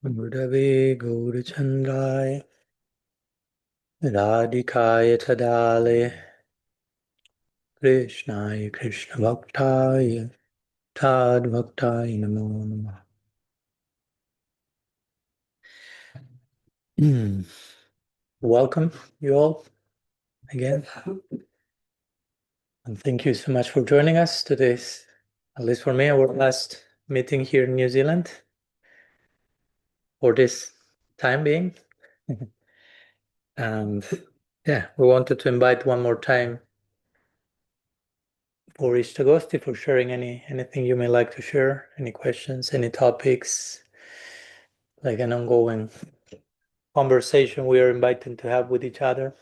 Mudave Gaurachandrai Radhikaya Tadale Krishnaya Krishna-bhaktai Tad-bhaktai Namo Namah. Welcome you all again. And thank you so much for joining us. Today's, at least for me, our last meeting here in New Zealand for this time being. And yeah, we wanted to invite one more time for Ishtagosti for sharing anything you may like to share, any questions, any topics, like an ongoing conversation we are invited to have with each other.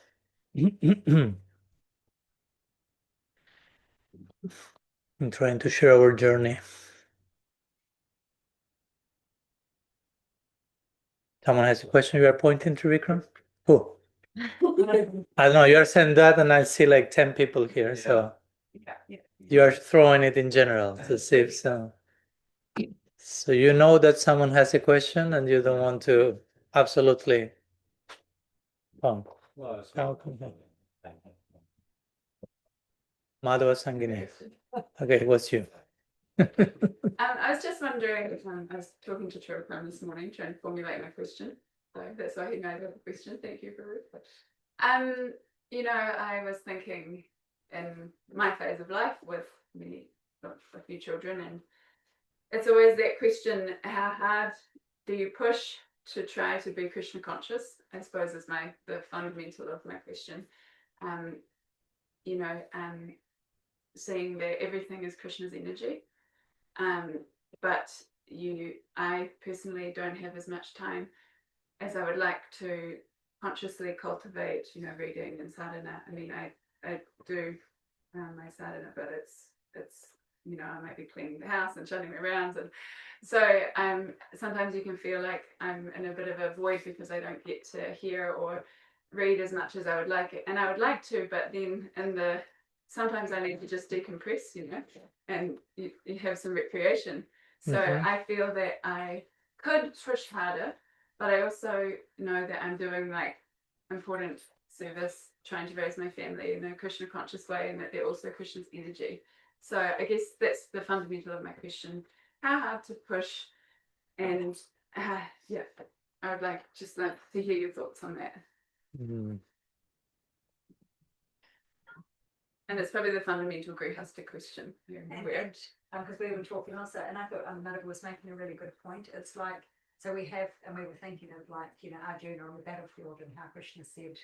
And trying to share our journey. Someone has a question you are pointing to, Vikram? Who? I don't know, you're saying that and I see like 10 people here, so you are throwing it in general to see if so. So you know that someone has a question and you don't want to absolutely. Madhava Sangini. Okay, what's you? I was just wondering, I was talking to Chirupam this morning trying to formulate my question. So that's why he knows I have a question. Thank you for it. I was thinking in my phase of life with a few children, and it's always that question, how hard do you push to try to be Krishna conscious? I suppose is the fundamental of my question. Seeing that everything is Krishna's energy. But I personally don't have as much time as I would like to consciously cultivate, reading and sadhana. I mean, I do my sadhana, but it's I might be cleaning the house and shutting my rounds, and so sometimes you can feel like I'm in a bit of a void because I don't get to hear or read as much as I would like it, and I would like to, but then sometimes I need to just decompress, and you have some recreation. So I feel that I could push harder, but I also know that I'm doing like important service, trying to raise my family in a Krishna conscious way, and that they're also Krishna's energy. So I guess that's the fundamental of my question: how hard to push, and I would like to hear your thoughts on that. Mm. And it's probably the fundamental grihasta question. Because we were talking also, and I thought Manifiesto was making a really good point. It's like, so we have, and we were thinking of like, Arjuna on the battlefield and how Krishna said,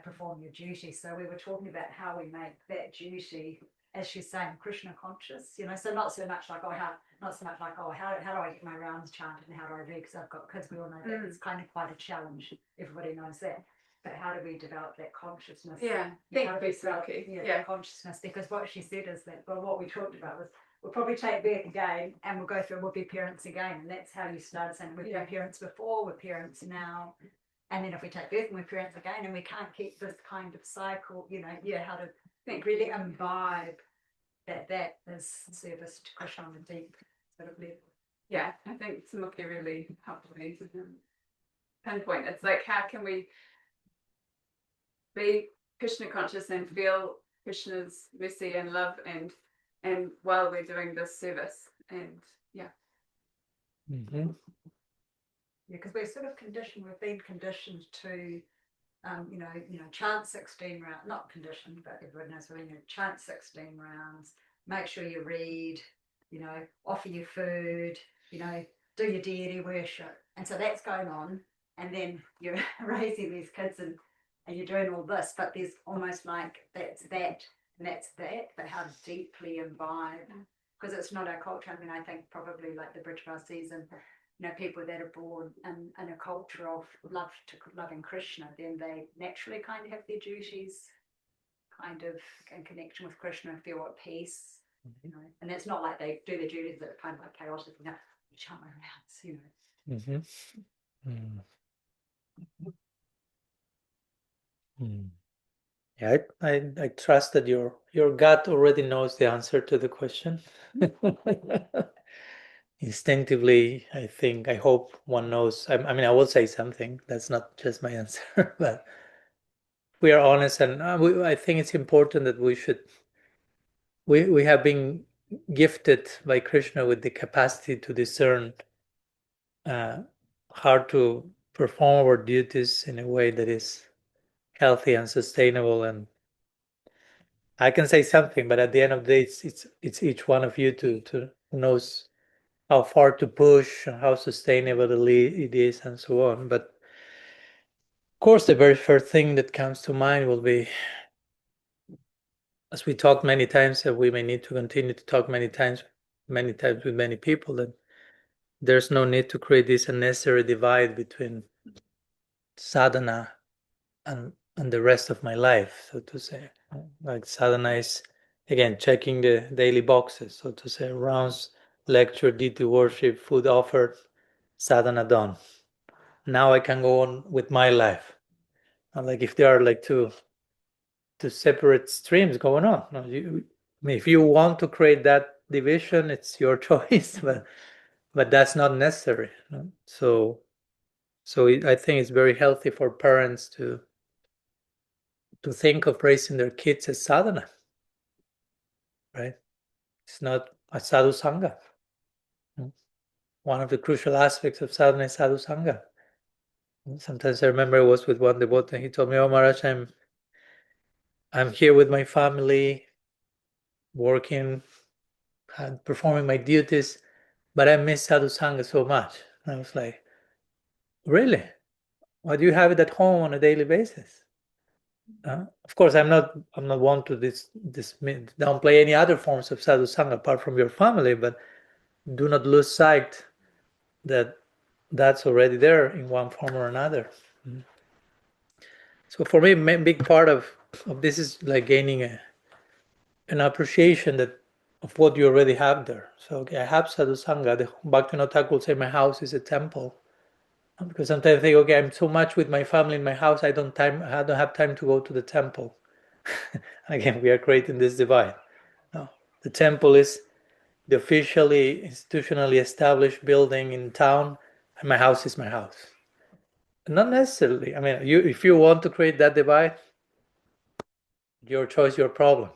perform your duty. So we were talking about how we make that duty, as she's saying, Krishna conscious, so not so much like, how do I get my rounds chanted and how do I read? Because I've got kids, we all know that it's kind of quite a challenge. Everybody knows that. But how do we develop that consciousness? Yeah, that consciousness? Because what she said is that, well, what we talked about was we'll probably take birth again and we'll go through, we'll be parents again. And that's how you started saying we've been parents before, we're parents now. And then if we take birth and we're parents again, and we can't keep this kind of cycle, how to really imbibe that is service to Krishna on a deep sort of level. Yeah, I think Sumukhi really helped me to pinpoint. It's like, how can we be Krishna conscious and feel Krishna's mercy and love and while we're doing this service, and because we're sort of conditioned, we've been conditioned to chant 16 rounds, not conditioned, but everyone knows chant 16 rounds, make sure you read, offer your food, do your deity worship, and so that's going on, and then you're raising these kids and you're doing all this, but there's almost like that's that and that's that, but how deeply imbibe, because it's not our culture. I mean, I think probably like the Brijvasis and people that are born in a culture of loving Krishna, then they naturally kind of have their duties kind of in connection with Krishna and feel at peace, and it's not like they do their duties that are kind of like chaotic, chant around, Yeah, I trust that your gut already knows the answer to the question. instinctively, I hope one knows. I mean, I will say something. That's not just my answer, but we are honest, and I think it's important that we have been gifted by Krishna with the capacity to discern how to perform our duties in a way that is healthy and sustainable. And I can say something, but at the end of the day, it's each one of you to knows how far to push and how sustainable it is and so on. But of course, the very first thing that comes to mind will be, as we talked many times, and we may need to continue to talk many times with many people, that there's no need to create this unnecessary divide between sadhana and the rest of my life, so to say. Like sadhana is, again, checking the daily boxes, so to say, rounds, lecture, deity worship, food offered, sadhana done. Now I can go on with my life. And like if there are like two separate streams going on, no, if you want to create that division, it's your choice, but that's not necessary. No? So I think it's very healthy for parents to think of raising their kids as sadhana, right? It's not a sadhu sangha. One of the crucial aspects of sadhana is sadhu sangha. Sometimes I remember I was with one devotee, and he told me, "Oh Maharaj, I'm here with my family, working and performing my duties, but I miss sadhu sangha so much." And I was like, "Really? Why do you have it at home on a daily basis?" Of course, I'm not one to downplay any other forms of sadhu sangha apart from your family, but do not lose sight that that's already there in one form or another. So for me, a big part of this is like gaining an appreciation of what you already have there. So okay, I have sadhu sangha. The Bhaktivinoda Thakur will say my house is a temple. Because sometimes I think, okay, I'm so much with my family in my house, I don't have time to go to the temple. Again, we are creating this divide. No, the temple is the officially institutionally established building in town, and my house is my house. Not necessarily. I mean, if you want to create that divide, your choice, your problem.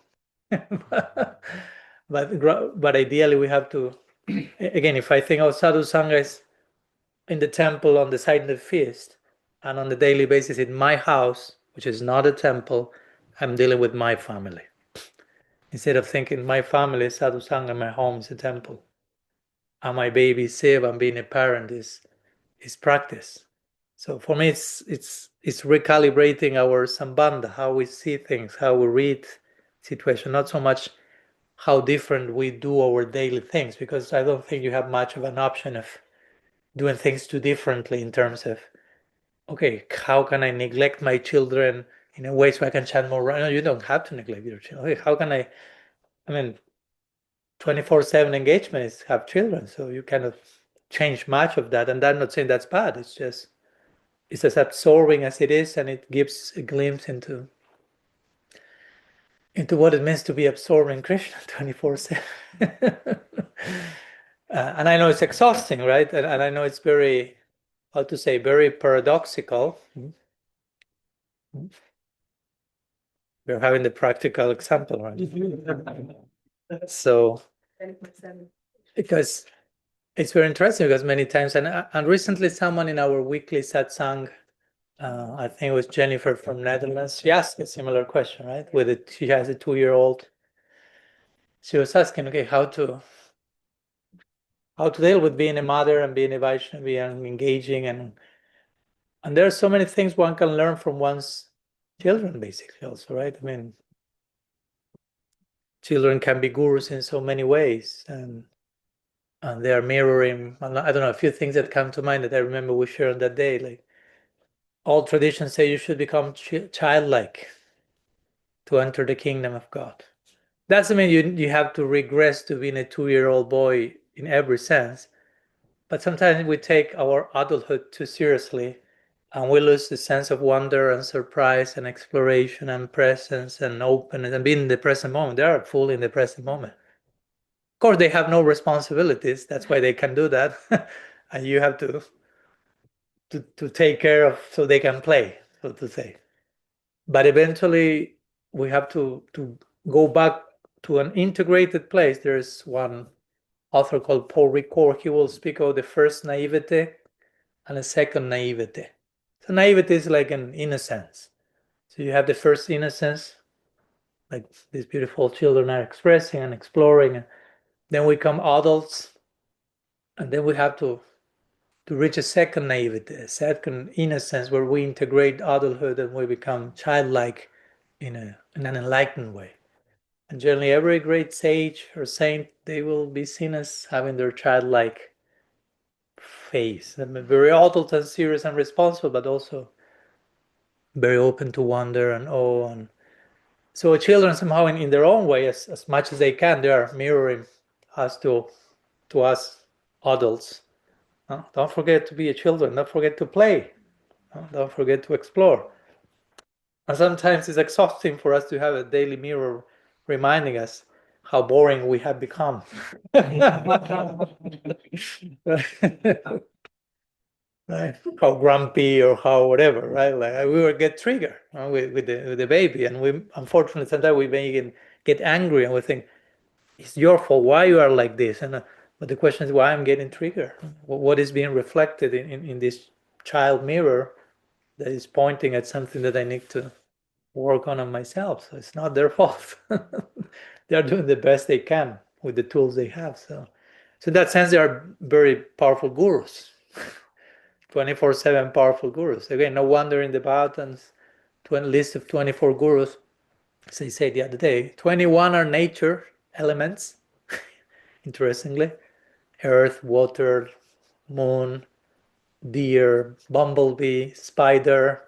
but ideally, we have to. Again, if I think of sadhu sangha is in the temple on the side of the feast, and on the daily basis in my house, which is not a temple, I'm dealing with my family. Instead of thinking my family is sadhu sangha, my home is a temple, and my baby Siva and being a parent is practice. So for me, it's recalibrating our sambandha, how we see things, how we read situation, not so much how different we do our daily things, because I don't think you have much of an option of doing things too differently in terms of, okay, how can I neglect my children in a way so I can chant more? No, you don't have to neglect your children. Okay, how can I mean, 24/7 engagement is have children, so you cannot change much of that. And I'm not saying that's bad. It's as absorbing as it is, and it gives a glimpse into what it means to be absorbing Krishna 24/7. And I know it's exhausting, right? And I know it's very, how to say, very paradoxical. We're having the practical example, right? So, because it's very interesting, because many times, and recently someone in our weekly satsang, I think it was Jennifer from Netherlands, she asked a similar question, right? She has a 2-year-old. She was asking, okay, how to deal with being a mother and being a Vaishnavi and engaging, and there are so many things one can learn from one's children, basically, also, right? I mean, children can be gurus in so many ways, and they are mirroring, I don't know, a few things that come to mind that I remember we shared on that day. Like, all traditions say you should become childlike to enter the kingdom of God. Doesn't mean you have to regress to being a 2-year-old boy in every sense, but sometimes we take our adulthood too seriously, and we lose the sense of wonder and surprise and exploration and presence and openness and being in the present moment. They are fully in the present moment. Of course, they have no responsibilities. That's why they can do that. And you have to take care of so they can play, so to say. But eventually, we have to go back to an integrated place. There's one author called Paul Ricoeur. He will speak of the first naivete and the second naivete. So naivete is like an innocence. So you have the first innocence, like these beautiful children are expressing and exploring. Then we become adults, and then we have to reach a second naivety, a second innocence, where we integrate adulthood and we become childlike in an enlightened way. And generally, every great sage or saint, they will be seen as having their childlike face. I mean, very adult and serious and responsible, but also very open to wonder and awe. And so children somehow in their own way, as much as they can, they are mirroring us to us adults. Don't forget to be a children. Don't forget to play. Don't forget to explore. And sometimes it's exhausting for us to have a daily mirror reminding us how boring we have become. Right? How grumpy or how whatever, right? Like we will get triggered with the baby, and we unfortunately sometimes we may get angry and we think it's your fault. Why you are like this? And but the question is why I'm getting triggered. What is being reflected in this child mirror that is pointing at something that I need to work on myself? So it's not their fault. They are doing the best they can with the tools they have. So in that sense, they are very powerful gurus. 24/7 powerful gurus. Again, no wonder in the Bhagatans, list of 24 gurus, as I said the other day, 21 are nature elements, interestingly. Earth, water, moon, deer, bumblebee, spider.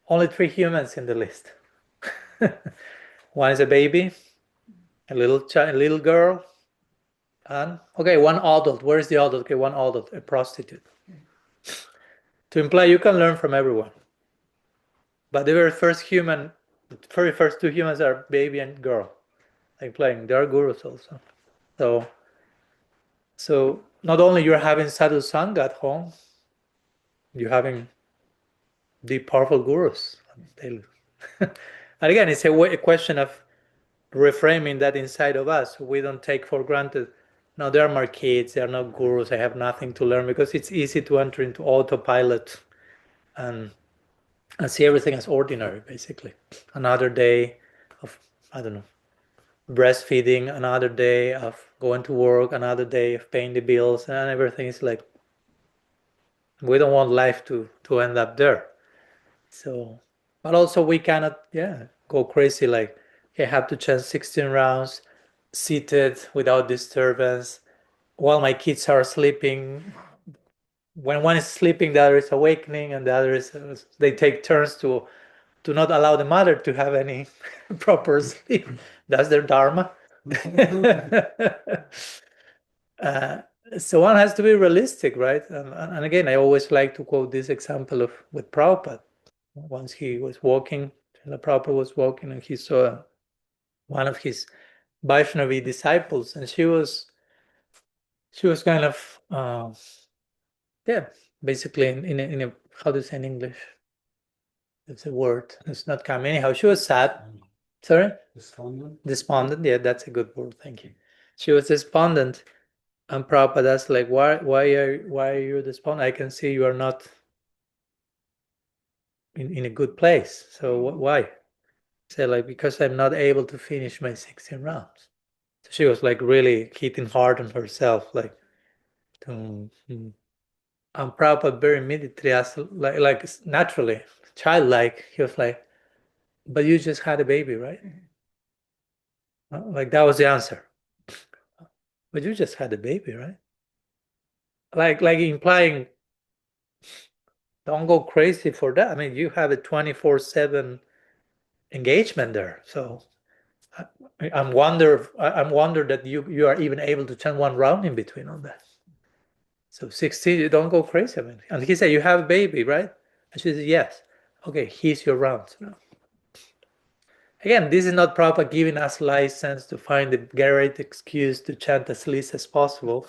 Only 3 humans in the list. One is a baby, a little girl, and okay, one adult. Where is the adult? Okay, one adult, a prostitute. To imply you can learn from everyone. But the very first 2 humans are baby and girl, implying they are gurus also. So not only you're having sadhu sangha at home, you're having the powerful gurus. And again, it's a question of reframing that inside of us. We don't take for granted, no, they are my kids, they are not gurus, I have nothing to learn, because it's easy to enter into autopilot and see everything as ordinary, basically. Another day of, I don't know, breastfeeding, another day of going to work, another day of paying the bills, and everything is like, we don't want life to end up there. So, but also we cannot, go crazy like, I have to chant 16 rounds seated without disturbance while my kids are sleeping. When one is sleeping, the other is awakening, and the other is, they take turns to not allow the mother to have any proper sleep. That's their dharma. So one has to be realistic, right? And again, I always like to quote this example with Prabhupada. Once he was walking, Prabhupada was walking, and he saw one of his Vaishnavi disciples, and she was kind of basically in a how to say in English? It's a word. It's not coming. Anyhow, she was sad. Sorry? Despondent. Yeah, that's a good word. Thank you. She was despondent, and Prabhupada asked, like, why are you despondent? I can see you are not in a good place. So why? Say, like, because I'm not able to finish my 16 rounds. So she was like really hitting hard on herself, like, and Prabhupada very immediately asked, like naturally, childlike, he was like, but you just had a baby, right? Like that was the answer. But you just had a baby, right? Like implying, don't go crazy for that. I mean, you have a 24/7 engagement there. So I'm wonder that you are even able to chant 1 round in between on that. So 16, you don't go crazy. I mean, and he said, you have a baby, right? And she said, yes. Okay, here's your round now. Again, this is not Prabhupada giving us license to find the great excuse to chant as least as possible.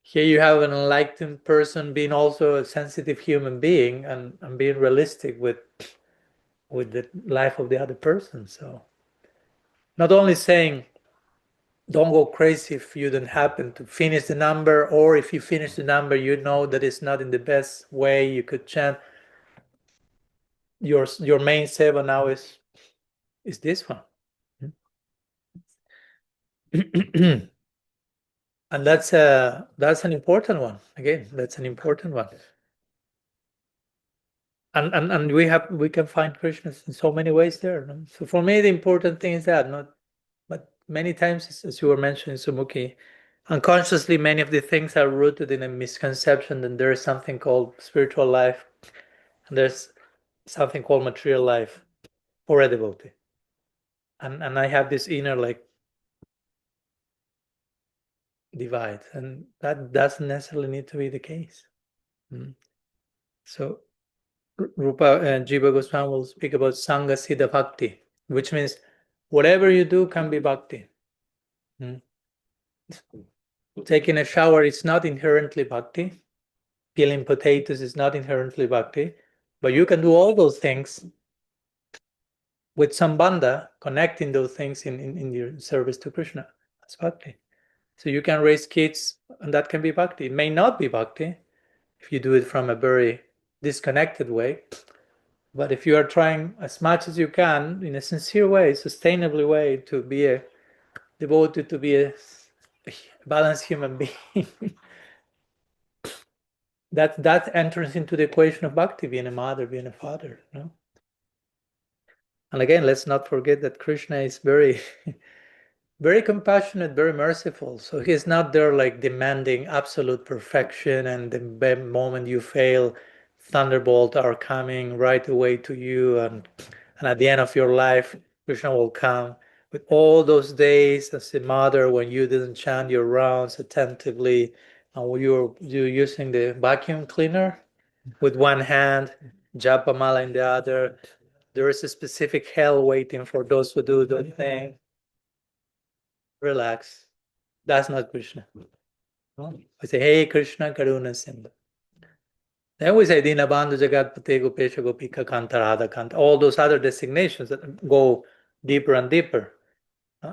Here you have an enlightened person being also a sensitive human being and being realistic with the life of the other person. So not only saying don't go crazy if you don't happen to finish the number, or if you finish the number, you know that it's not in the best way you could chant. Your main seva now is this one. And that's an important one. Again, that's an important one. And we can find Krishna in so many ways there. No? So for me, the important thing is that but many times, as you were mentioning, Sumuki, unconsciously many of the things are rooted in a misconception that there is something called spiritual life, and there's something called material life for a devotee. And I have this inner divide, and that doesn't necessarily need to be the case. So Rupa and Jiva Goswami will speak about Sangha Siddha Bhakti, which means whatever you do can be bhakti. Taking a shower is not inherently bhakti. Peeling potatoes is not inherently bhakti. But you can do all those things with sambandha, connecting those things in your service to Krishna. That's bhakti. So you can raise kids, and that can be bhakti. It may not be bhakti if you do it from a very disconnected way. But if you are trying as much as you can, in a sincere way, sustainably way, to be a devoted, to be a balanced human being, that enters into the equation of bhakti, being a mother, being a father. No? And again, let's not forget that Krishna is very, very compassionate, very merciful. So he's not there like demanding absolute perfection, and the moment you fail, thunderbolt are coming right away to you, and at the end of your life, Krishna will come with all those days as a mother when you didn't chant your rounds attentively, and you're using the vacuum cleaner with one hand, japa mala in the other. There is a specific hell waiting for those who do the thing. Relax. That's not Krishna. We say, hey Krishna, Karuna Sindhu. Then we say, Dinabandhu Jagatpate Gopesha Gopika Kanta Radha Kanta. All those other designations that go deeper and deeper.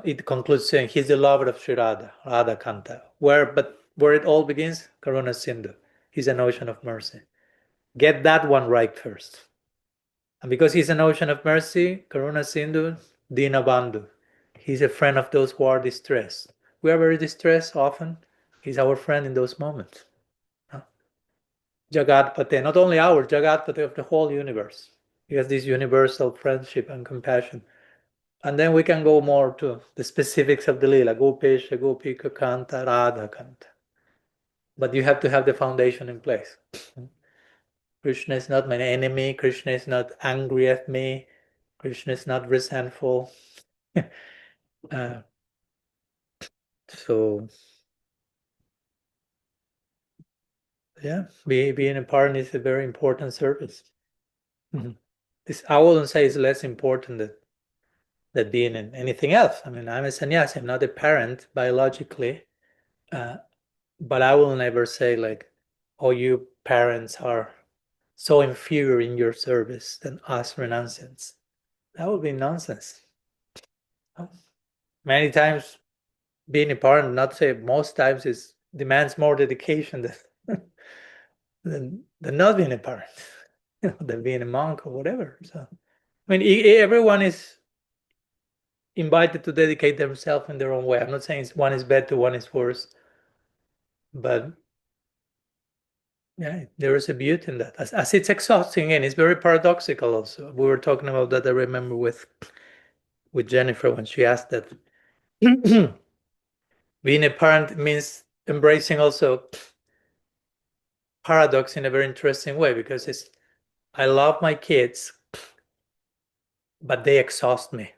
It concludes saying, he's the lover of Sri Radha, Radha Kanta. Where it all begins, Karuna Sindhu. He's an ocean of mercy. Get that one right first. And because he's an ocean of mercy, Karuna Sindhu, Dinabandhu. He's a friend of those who are distressed. We are very distressed often. He's our friend in those moments. Jagatpate, not only ours, Jagatpate of the whole universe. He has this universal friendship and compassion. And then we can go more to the specifics of the Lila, Gopesha, Gopika, Kanta, Radha, Kanta. But you have to have the foundation in place. Krishna is not my enemy. Krishna is not angry at me. Krishna is not resentful. So, yeah, being a parent is a very important service. This I wouldn't say is less important than being in anything else. I mean, I'm a sannyasi. I'm not a parent biologically, but I will never say like, "Oh, you parents are so inferior in your service than us renunciants." That would be nonsense. Many times, being a parent, not to say most times, demands more dedication than not being a parent, than being a monk or whatever. So, I mean, everyone is invited to dedicate themselves in their own way. I'm not saying one is better, one is worse, but yeah, there is a beauty in that. As it's exhausting, and it's very paradoxical. Also, we were talking about that. I remember with Jennifer when she asked that. Being a parent means embracing also paradox in a very interesting way, because I love my kids, but they exhaust me.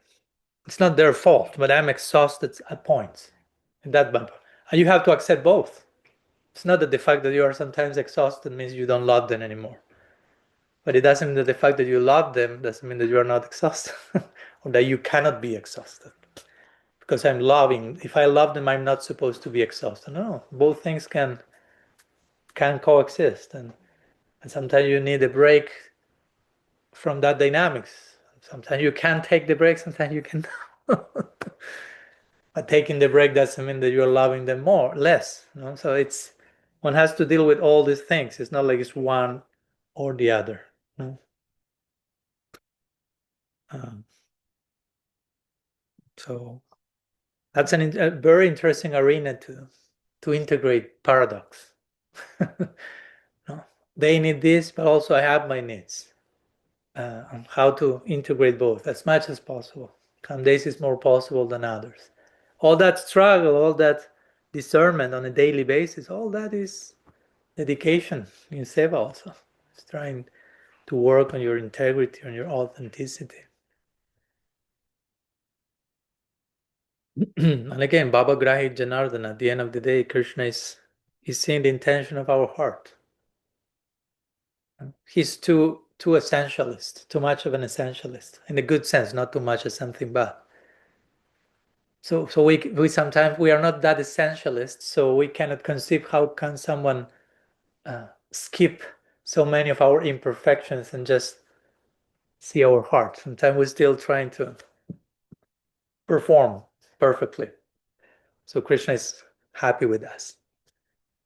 It's not their fault, but I'm exhausted at points in that bumper. And you have to accept both. It's not that the fact that you are sometimes exhausted means you don't love them anymore. But it doesn't mean that the fact that you love them doesn't mean that you are not exhausted or that you cannot be exhausted. Because I'm loving. If I love them, I'm not supposed to be exhausted. No, both things can coexist, and sometimes you need a break from that dynamics. Sometimes you can take the break, sometimes you can. But taking the break doesn't mean that you're loving them less. So one has to deal with all these things. It's not like it's one or the other. So that's a very interesting arena to integrate paradox. They need this, but also I have my needs. On how to integrate both as much as possible. Some days it's more possible than others. All that struggle, all that discernment on a daily basis, all that is dedication in seva also. It's trying to work on your integrity, on your authenticity. And again, Baba Grahi Janardana, at the end of the day, Krishna is seeing the intention of our heart. He's too essentialist, too much of an essentialist, in a good sense, not too much as something bad. So we sometimes we are not that essentialist, so we cannot conceive how can someone skip so many of our imperfections and just see our heart. Sometimes we're still trying to perform perfectly. So Krishna is happy with us.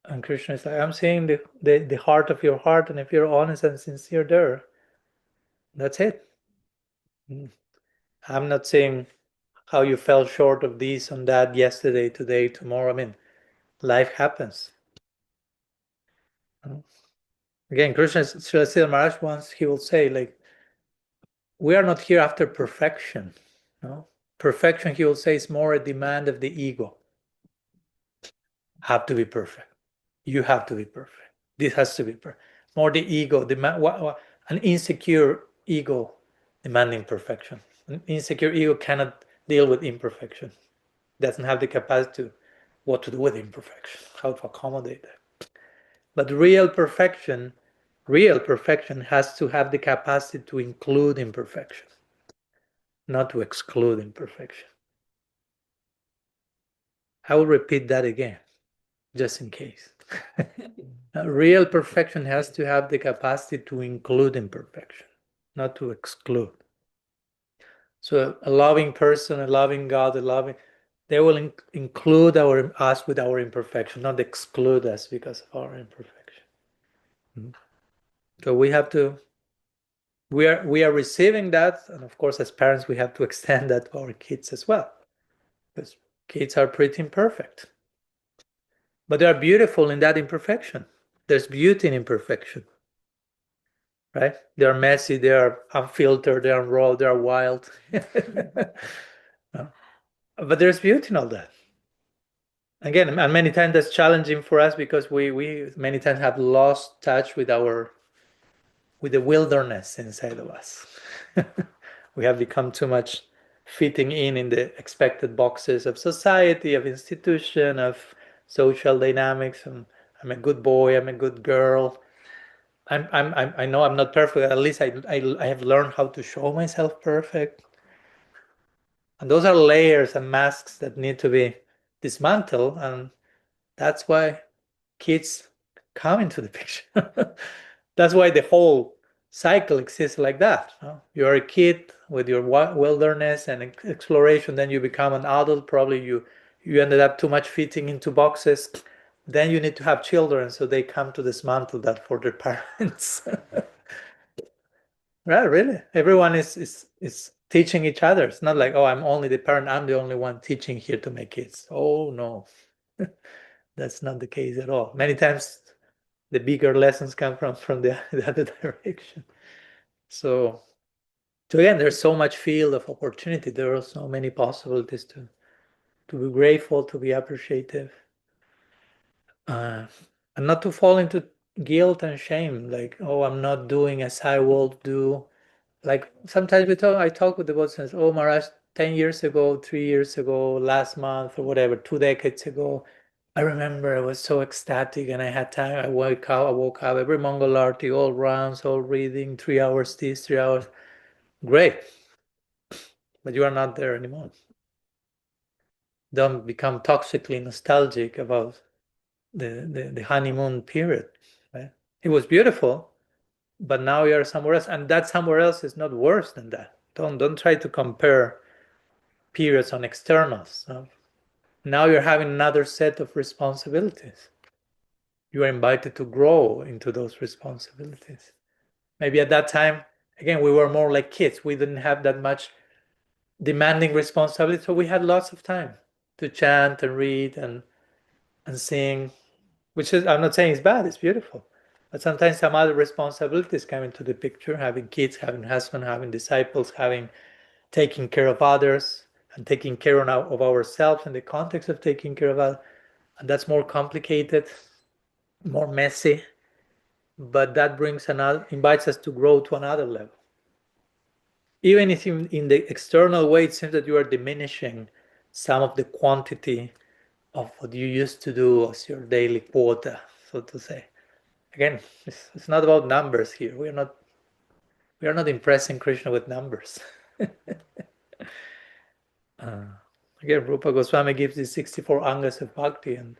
And Krishna is like, I'm seeing the heart of your heart, and if you're honest and sincere there, that's it. I'm not saying how you fell short of this and that yesterday, today, tomorrow. I mean, life happens. Again, Krishna Srila Maharaj once, he will say, like, we are not here after perfection. Perfection, he will say, is more a demand of the ego. Have to be perfect. You have to be perfect. This has to be perfect. More the ego, an insecure ego demanding perfection. An insecure ego cannot deal with imperfection. Doesn't have the capacity to what to do with imperfection, how to accommodate that. But real perfection has to have the capacity to include imperfection, not to exclude imperfection. I will repeat that again, just in case. Real perfection has to have the capacity to include imperfection, not to exclude. So a loving person, a loving God, they will include us with our imperfection, not exclude us because of our imperfection. So we are receiving that, and of course, as parents, we have to extend that to our kids as well, because kids are pretty imperfect, but they are beautiful in that imperfection. There's beauty in imperfection, right? They are messy, they are unfiltered, they are raw, they are wild. But there's beauty in all that. Again, and many times that's challenging for us because we many times have lost touch with the wilderness inside of us. We have become too much fitting in the expected boxes of society, of institution, of social dynamics. I'm a good boy, I'm a good girl. I know I'm not perfect. At least I have learned how to show myself perfect. And those are layers and masks that need to be dismantled, and that's why kids come into the picture. That's why the whole cycle exists like that. You're a kid with your wilderness and exploration, then you become an adult. Probably you ended up too much fitting into boxes. Then you need to have children, so they come to dismantle that for their parents. Right, really. Everyone is teaching each other. It's not like, oh, I'm only the parent, I'm the only one teaching here to my kids. Oh no. That's not the case at all. Many times the bigger lessons come from the other direction. So again, there's so much field of opportunity. There are so many possibilities to be grateful, to be appreciative, and not to fall into guilt and shame. Like, oh, I'm not doing as I will do. Like sometimes I talk with the devotees. Oh, Maharaj, 10 years ago, 3 years ago, last month, or whatever, 2 decades ago, I remember I was so ecstatic and I had time. I woke up every Mongol Arti, all rounds, all reading, 3 hours this, 3 hours. Great. but you are not there anymore. Don't become toxically nostalgic about the honeymoon period. Right? It was beautiful, but now you are somewhere else, and that somewhere else is not worse than that. Don't try to compare periods on externals. Now you're having another set of responsibilities. You are invited to grow into those responsibilities. Maybe at that time, again, we were more like kids. We didn't have that much demanding responsibility, so we had lots of time to chant and read and sing, which is, I'm not saying it's bad, it's beautiful. But sometimes some other responsibilities come into the picture, having kids, having husband, having disciples, taking care of others, and taking care of ourselves in the context of taking care of others. And that's more complicated, more messy, but that invites us to grow to another level. Even if in the external way it seems that you are diminishing some of the quantity of what you used to do as your daily quota, so to say. Again, it's not about numbers here. We are not impressing Krishna with numbers. Again, Rupa Goswami gives these 64 angas of bhakti, and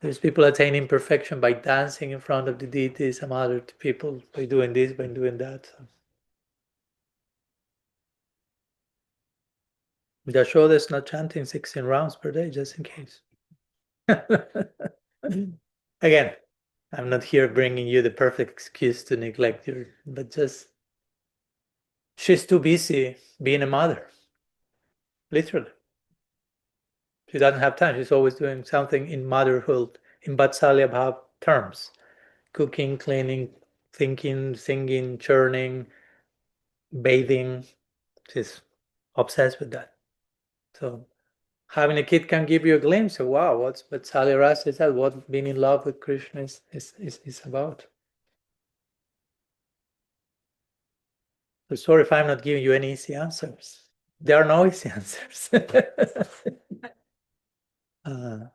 there's people attaining perfection by dancing in front of the deities, some other people by doing this, by doing that. Yashoda is not chanting 16 rounds per day, just in case. Again, I'm not here bringing you the perfect excuse to neglect but just she's too busy being a mother, literally. She doesn't have time. She's always doing something in motherhood, in Vatsalya Bhav terms. Cooking, cleaning, thinking, singing, churning, bathing. She's obsessed with that. So having a kid can give you a glimpse of, wow, what's Vatsalya Rasa is that, what being in love with Krishna is about. So sorry if I'm not giving you any easy answers. There are no easy answers. I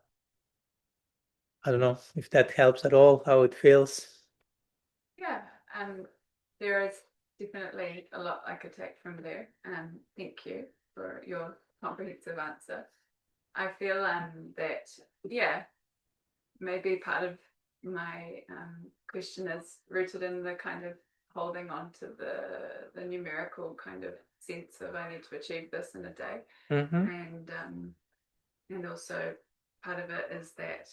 don't know if that helps at all, how it feels. Yeah, there is definitely a lot I could take from there. Thank you for your comprehensive answer. I feel that, yeah, maybe part of my question is rooted in the kind of holding on to the numerical kind of sense of I need to achieve this in a day. Mm-hmm. And also part of it is that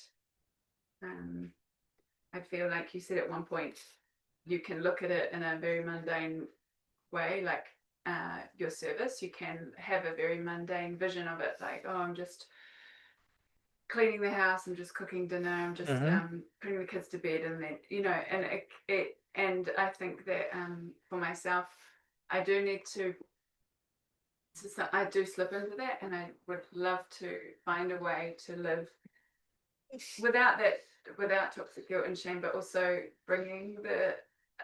I feel like you said at one point you can look at it in a very mundane way, like your service. You can have a very mundane vision of it, like, oh, I'm just cleaning the house, I'm just cooking dinner, I'm just putting the kids to bed, and then and I think that for myself, I do need to I do slip into that, and I would love to find a way to live without toxic guilt and shame, but also bringing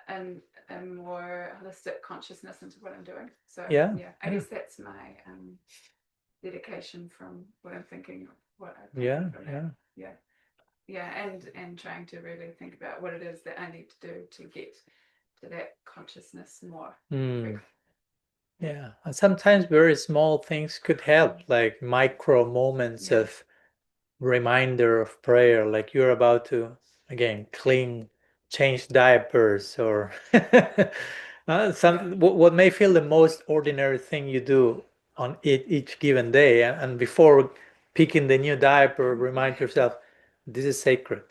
a more holistic consciousness into what I'm doing. So I guess that's my dedication from what I'm thinking of what I've and trying to really think about what it is that I need to do to get to that consciousness more. Yeah, and sometimes very small things could help, like micro moments of reminder of prayer, like you're about to again change diapers, or what may feel the most ordinary thing you do on each given day, and before picking the new diaper, remind yourself this is sacred.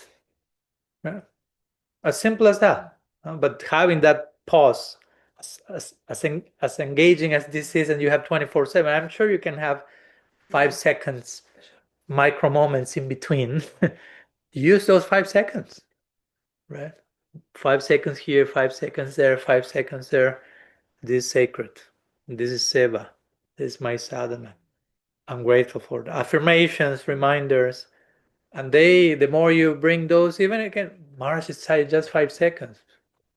Yeah. As simple as that, but having that pause, as engaging as this is, and you have 24/7, I'm sure you can have 5 seconds micro moments in between. Use those 5 seconds, right? 5 seconds here, 5 seconds there, 5 seconds there. This is sacred. This is seva. This is my sadhana. I'm grateful for the affirmations, reminders, and the more you bring those, even again, Mars is just 5 seconds.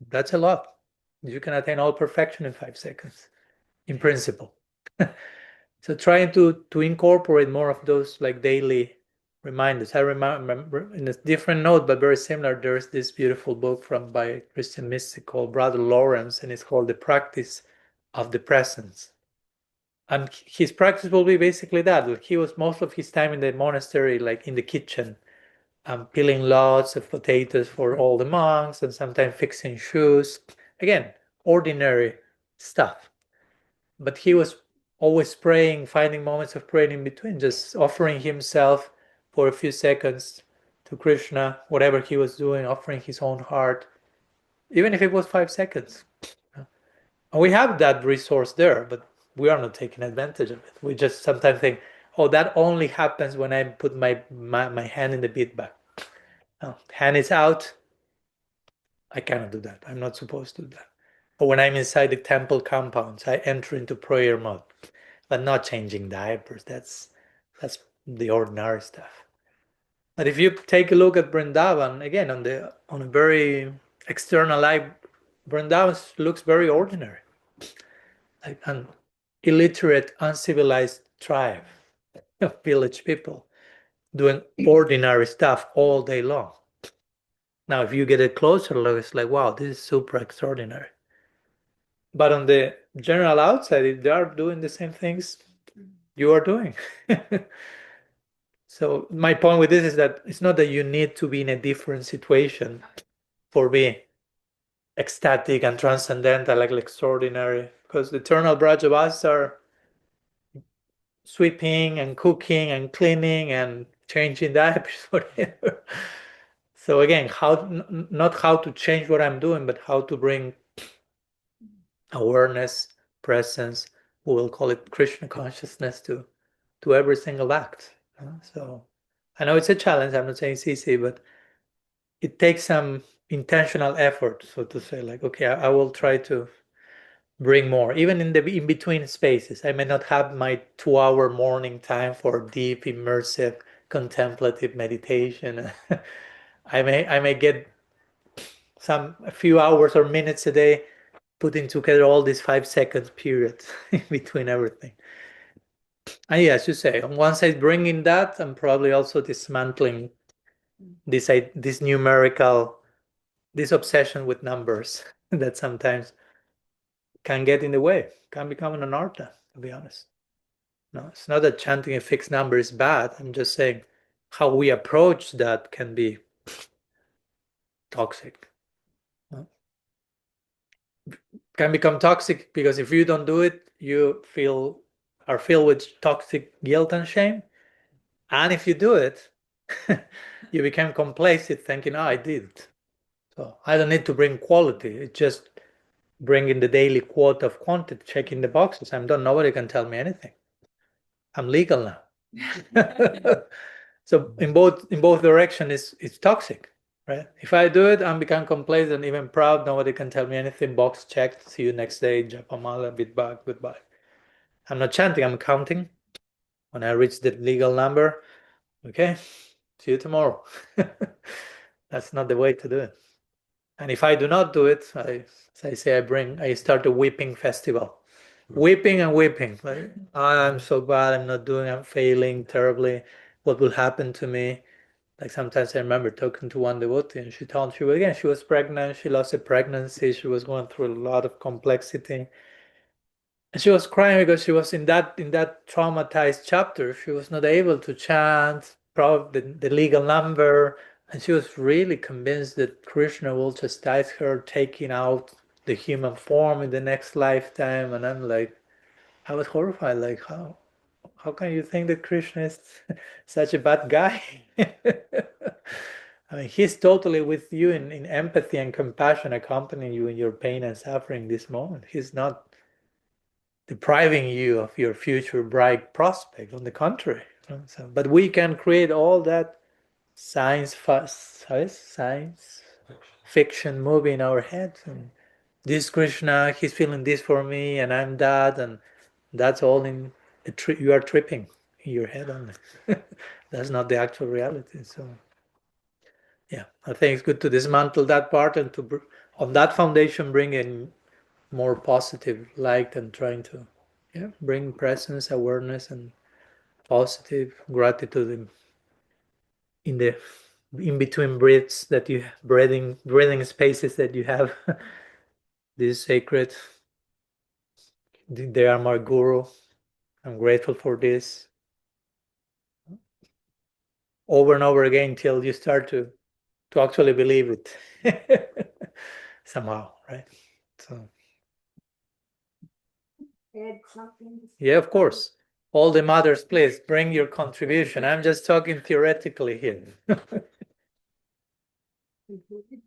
That's a lot. You can attain all perfection in 5 seconds, in principle. So trying to incorporate more of those like daily reminders. I remember in a different note, but very similar, there's this beautiful book by a Christian mystic called Brother Lawrence, and it's called The Practice of the Presence. And his practice will be basically that. Like, he was most of his time in the monastery, like in the kitchen, peeling lots of potatoes for all the monks, and sometimes fixing shoes. Again, ordinary stuff. But he was always praying, finding moments of praying in between, just offering himself for a few seconds to Krishna, whatever he was doing, offering his own heart, even if it was 5 seconds. And we have that resource there, but we are not taking advantage of it. We just sometimes think, oh, that only happens when I put my hand in the bead bag. No, hand is out. I cannot do that. I'm not supposed to do that. Or when I'm inside the temple compounds, I enter into prayer mode, but not changing diapers. That's the ordinary stuff. But if you take a look at Vrindavan, again, on a very external life, Vrindavan looks very ordinary, like an illiterate, uncivilized tribe of village people doing ordinary stuff all day long. Now, if you get a closer look, it's like, wow, this is super extraordinary. But on the general outside, they are doing the same things you are doing. So my point with this is that it's not that you need to be in a different situation for being ecstatic and transcendental, like extraordinary, because the eternal Brajavas are sweeping and cooking and cleaning and changing diapers, whatever. So again, not how to change what I'm doing, but how to bring awareness, presence, we will call it Krishna consciousness to every single act. So I know it's a challenge. I'm not saying it's easy, but it takes some intentional effort, so to say. Like, okay, I will try to bring more, even in the in between spaces. I may not have my 2-hour morning time for deep, immersive, contemplative meditation. I may get a few hours or minutes a day putting together all these 5 seconds periods in between everything. And yeah, as you say, on one side bringing that, and probably also dismantling this numerical, this obsession with numbers that sometimes can get in the way, can become an anartha, to be honest. No, it's not that chanting a fixed number is bad. I'm just saying how we approach that can be toxic. No? Can become toxic because if you don't do it, you are filled with toxic guilt and shame. And if you do it, you become complacent thinking, oh, I did it. So I don't need to bring quality. It's just bringing the daily quota of quantity, checking the boxes. I'm done. Nobody can tell me anything. I'm legal now. So in both directions, it's toxic, right? If I do it, I'm become complacent, even proud. Nobody can tell me anything. Box checked. See you next day. Japamala, bit back, goodbye. I'm not chanting. I'm counting. When I reach the legal number, okay, see you tomorrow. That's not the way to do it. And if I do not do it, I start a weeping festival. Weeping and weeping. Like, I'm so bad, I'm failing terribly. What will happen to me? Like sometimes I remember talking to one devotee and she was pregnant, she lost a pregnancy, she was going through a lot of complexity. And she was crying because she was in that traumatized chapter. She was not able to chant, probably the legal number, and she was really convinced that Krishna will chastise her, taking out the human form in the next lifetime. And I'm like, I was horrified. Like, how can you think that Krishna is such a bad guy? I mean, he's totally with you in empathy and compassion, accompanying you in your pain and suffering this moment. He's not depriving you of your future bright prospect. On the contrary. So, but we can create all that science fiction movie in our heads. And this Krishna, he's feeling this for me, and I'm that, and that's all in you are tripping in your head on it. That's not the actual reality. So yeah, I think it's good to dismantle that part and to on that foundation bring in more positive light and trying to bring presence, awareness, and positive gratitude in the in between breaths that you breathing spaces that you have. This sacred, they are my guru, I'm grateful for this. Over and over again till you start to actually believe it somehow, right? So Add something. yeah, of course. All the mothers, please bring your contribution. I'm just talking theoretically here.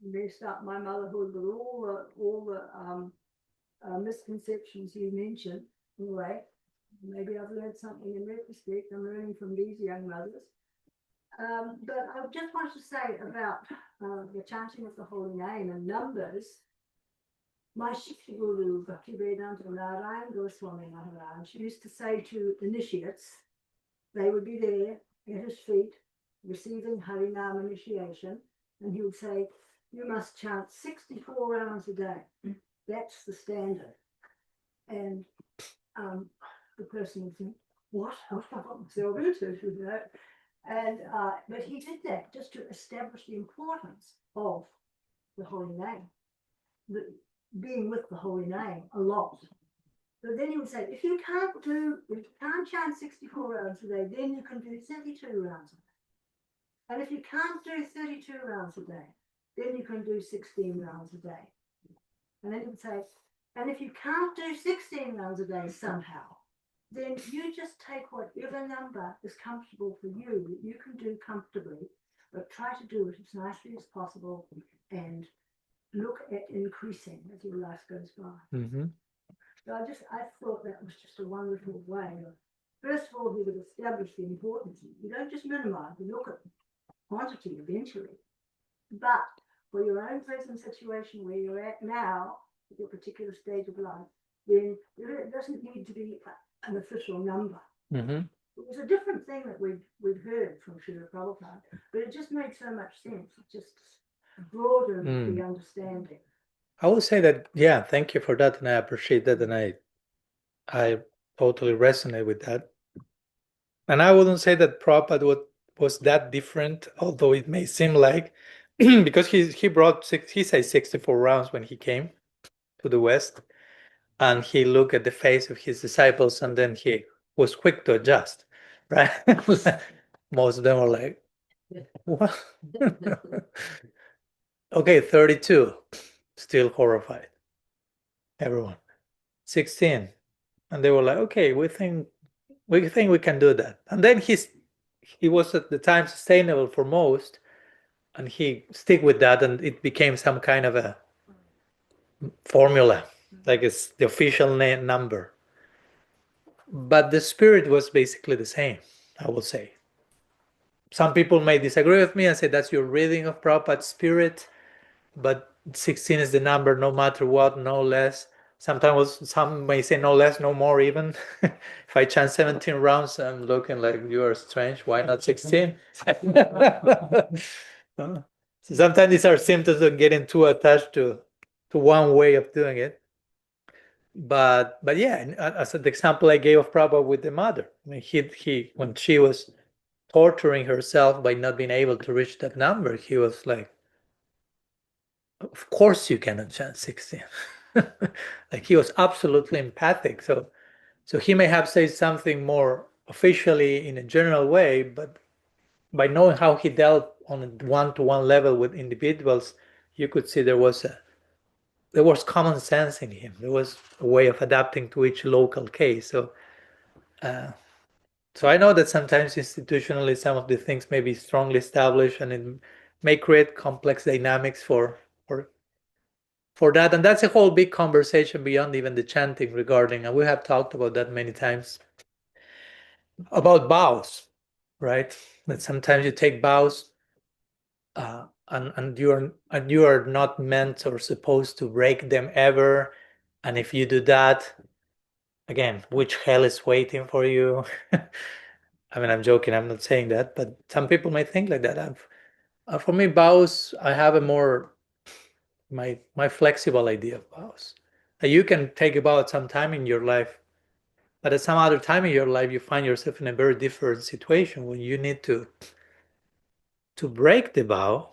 Messed up my motherhood with all the misconceptions you mentioned. Anyway, maybe I've learned something in retrospect. I'm learning from these young mothers. But I just want to say about the chanting of the holy name and numbers. My Shikti Guru, Bhakti Vedanta Narayan Goswami Maharaj, used to say to initiates, they would be there at his feet receiving Harinam initiation, and he would say, you must chant 64 rounds a day. That's the standard. And the person would think, what? So and but he did that just to establish the importance of the holy name, being with the holy name a lot. But then he would say, if you can't chant 64 rounds a day, then you can do 32 rounds a day. And if you can't do 32 rounds a day, then you can do 16 rounds a day. And then he would say, and if you can't do 16 rounds a day somehow, then you just take whatever number is comfortable for you that you can do comfortably, but try to do it as nicely as possible and look at increasing as your life goes by. Mm-hmm. So I thought that was just a wonderful way. First of all, he would establish the importance. You don't just minimize, you look at quantity eventually. But for your own present situation where you're at now, at your particular stage of life, then it doesn't need to be an official number. Mm-hmm. It was a different thing that we'd heard from Srila Prabhupada, but it just made so much sense. It just broadened the understanding. I would say that, yeah, thank you for that, and I appreciate that, and I totally resonate with that. And I wouldn't say that Prabhupada was that different, although it may seem like, because he brought he said 64 rounds when he came to the West, and he looked at the face of his disciples, and then he was quick to adjust, right? Most of them were like, what? Okay, 32, still horrified. Everyone. 16, and they were like, okay, we think we can do that. And then he was at the time sustainable for most, and he stick with that, and it became some kind of a formula, like it's the official number. But the spirit was basically the same, I would say. Some people may disagree with me and say that's your reading of Prabhupada's spirit, but 16 is the number no matter what, no less. Sometimes some may say no less, no more even. If I chant 17 rounds, I'm looking like you are strange. Why not 16? So sometimes these are symptoms of getting too attached to one way of doing it. But yeah, as the example I gave of Prabhupada with the mother, I mean, he when she was torturing herself by not being able to reach that number, he was like, of course you cannot chant 16. Like he was absolutely empathic. So he may have said something more officially in a general way, but by knowing how he dealt on a one-to-one level with individuals, you could see there was common sense in him. There was a way of adapting to each local case. So I know that sometimes institutionally some of the things may be strongly established, and it may create complex dynamics for that. And that's a whole big conversation beyond even the chanting regarding, and we have talked about that many times, about vows, right? That sometimes you take vows and you are not meant or supposed to break them ever. And if you do that, again, which hell is waiting for you? I mean, I'm joking, I'm not saying that, but some people may think like that. For me, vows, I have a more my flexible idea of vows. You can take a vow at some time in your life, but at some other time in your life, you find yourself in a very different situation when you need to break the vow.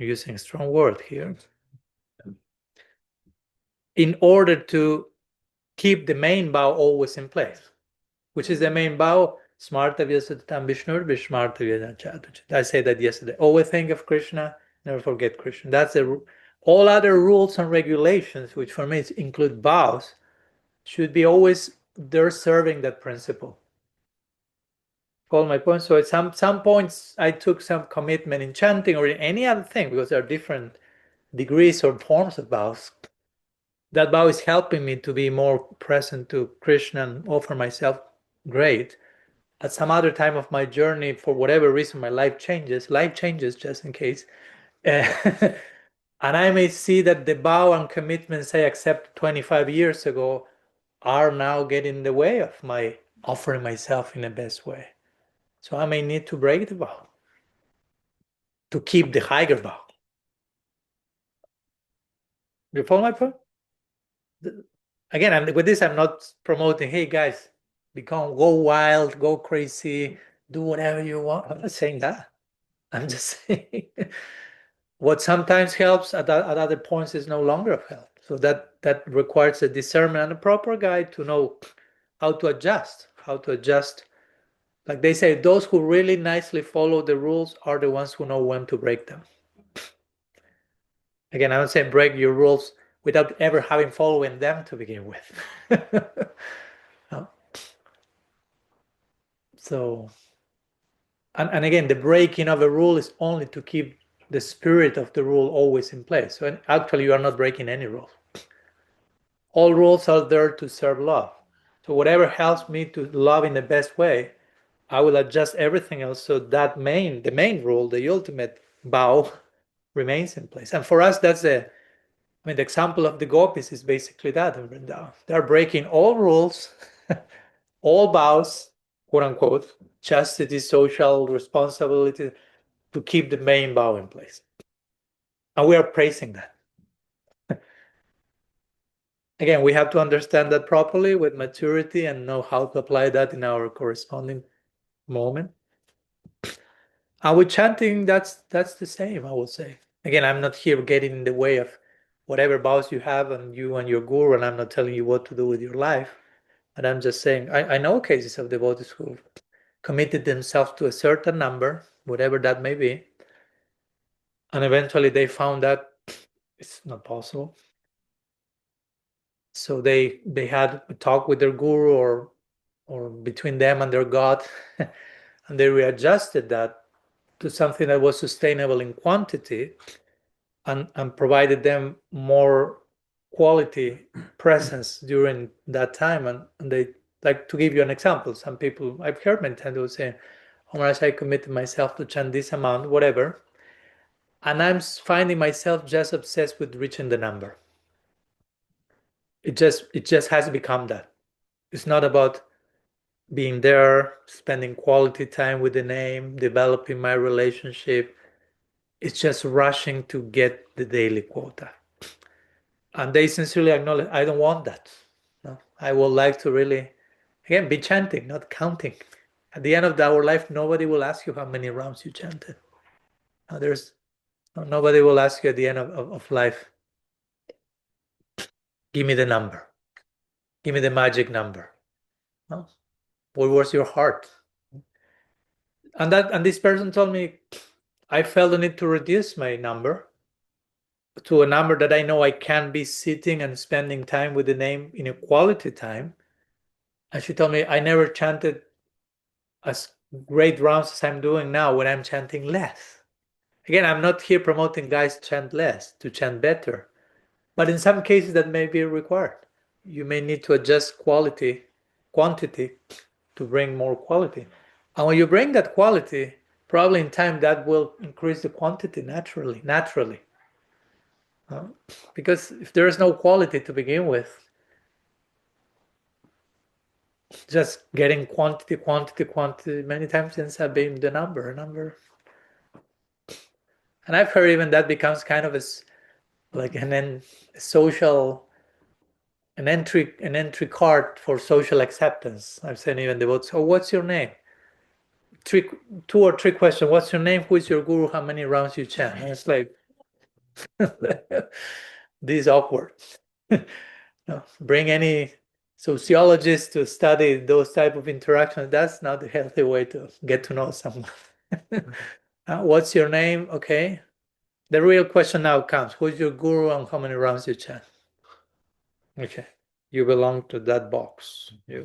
I'm using a strong word here. In order to keep the main vow always in place. Which is the main vow? Smartavya Satatam Vishnur Vishmartavya Chatuch. I said that yesterday. Always think of Krishna, never forget Krishna. That's all other rules and regulations, which for me include vows, should be always there serving that principle. Follow my point? So at some points I took some commitment in chanting or in any other thing, because there are different degrees or forms of vows. That vow is helping me to be more present to Krishna and offer myself. Great. At some other time of my journey, for whatever reason, my life changes just in case. And I may see that the vow and commitments I accepted 25 years ago are now getting in the way of my offering myself in the best way. So I may need to break the vow to keep the higher vow. You follow my point? Again, with this, I'm not promoting, hey guys, go wild, go crazy, do whatever you want. I'm not saying that. I'm just saying what sometimes helps at other points is no longer of help. So that requires a discernment and a proper guide to know how to adjust. Like they say, those who really nicely follow the rules are the ones who know when to break them. Again, I don't say break your rules without ever having following them to begin with. No? So, and again, the breaking of a rule is only to keep the spirit of the rule always in place. So actually, you are not breaking any rule. All rules are there to serve love. So whatever helps me to love in the best way, I will adjust everything else so that the main rule, the ultimate vow, remains in place. And for us, that's the example of the gopis is basically that in Vrindavan. They're breaking all rules, all vows, quote unquote, chastity, social responsibility, to keep the main vow in place. And we are praising that. Again, we have to understand that properly with maturity and know how to apply that in our corresponding moment. And with chanting, that's the same, I would say. Again, I'm not here getting in the way of whatever vows you have and you and your guru, and I'm not telling you what to do with your life. And I'm just saying, I know cases of devotees who committed themselves to a certain number, whatever that may be, and eventually they found that it's not possible. So they had a talk with their guru or between them and their God, and they readjusted that to something that was sustainable in quantity and provided them more quality presence during that time. And they, like, to give you an example, some people, I've heard many times, will say, oh Maharaj, I committed myself to chant this amount, whatever, and I'm finding myself just obsessed with reaching the number. It just has become that. It's not about being there, spending quality time with the name, developing my relationship. It's just rushing to get the daily quota. And they sincerely acknowledge, I don't want that. No, I would like to really, again, be chanting, not counting. At the end of our life, nobody will ask you how many rounds you chanted. Nobody will ask you at the end of life, give me the number. Give me the magic number. No? What was your heart? And this person told me, I felt the need to reduce my number to a number that I know I can be sitting and spending time with the name in a quality time. And she told me, I never chanted as great rounds as I'm doing now when I'm chanting less. Again, I'm not here promoting guys to chant less, to chant better. But in some cases that may be required. You may need to adjust quantity to bring more quality. And when you bring that quality, probably in time that will increase the quantity naturally. Because if there is no quality to begin with, just getting quantity, many times ends up being the number. And I've heard even that becomes kind of an entry card for social acceptance. I've seen even devotees, oh, what's your name? Two or three questions. What's your name? Who is your guru? How many rounds you chant? And it's like, this is awkward. No, bring any sociologists to study those type of interactions. That's not a healthy way to get to know someone. What's your name? Okay. The real question now comes: who's your guru and how many rounds you chant? Okay. You belong to that box. This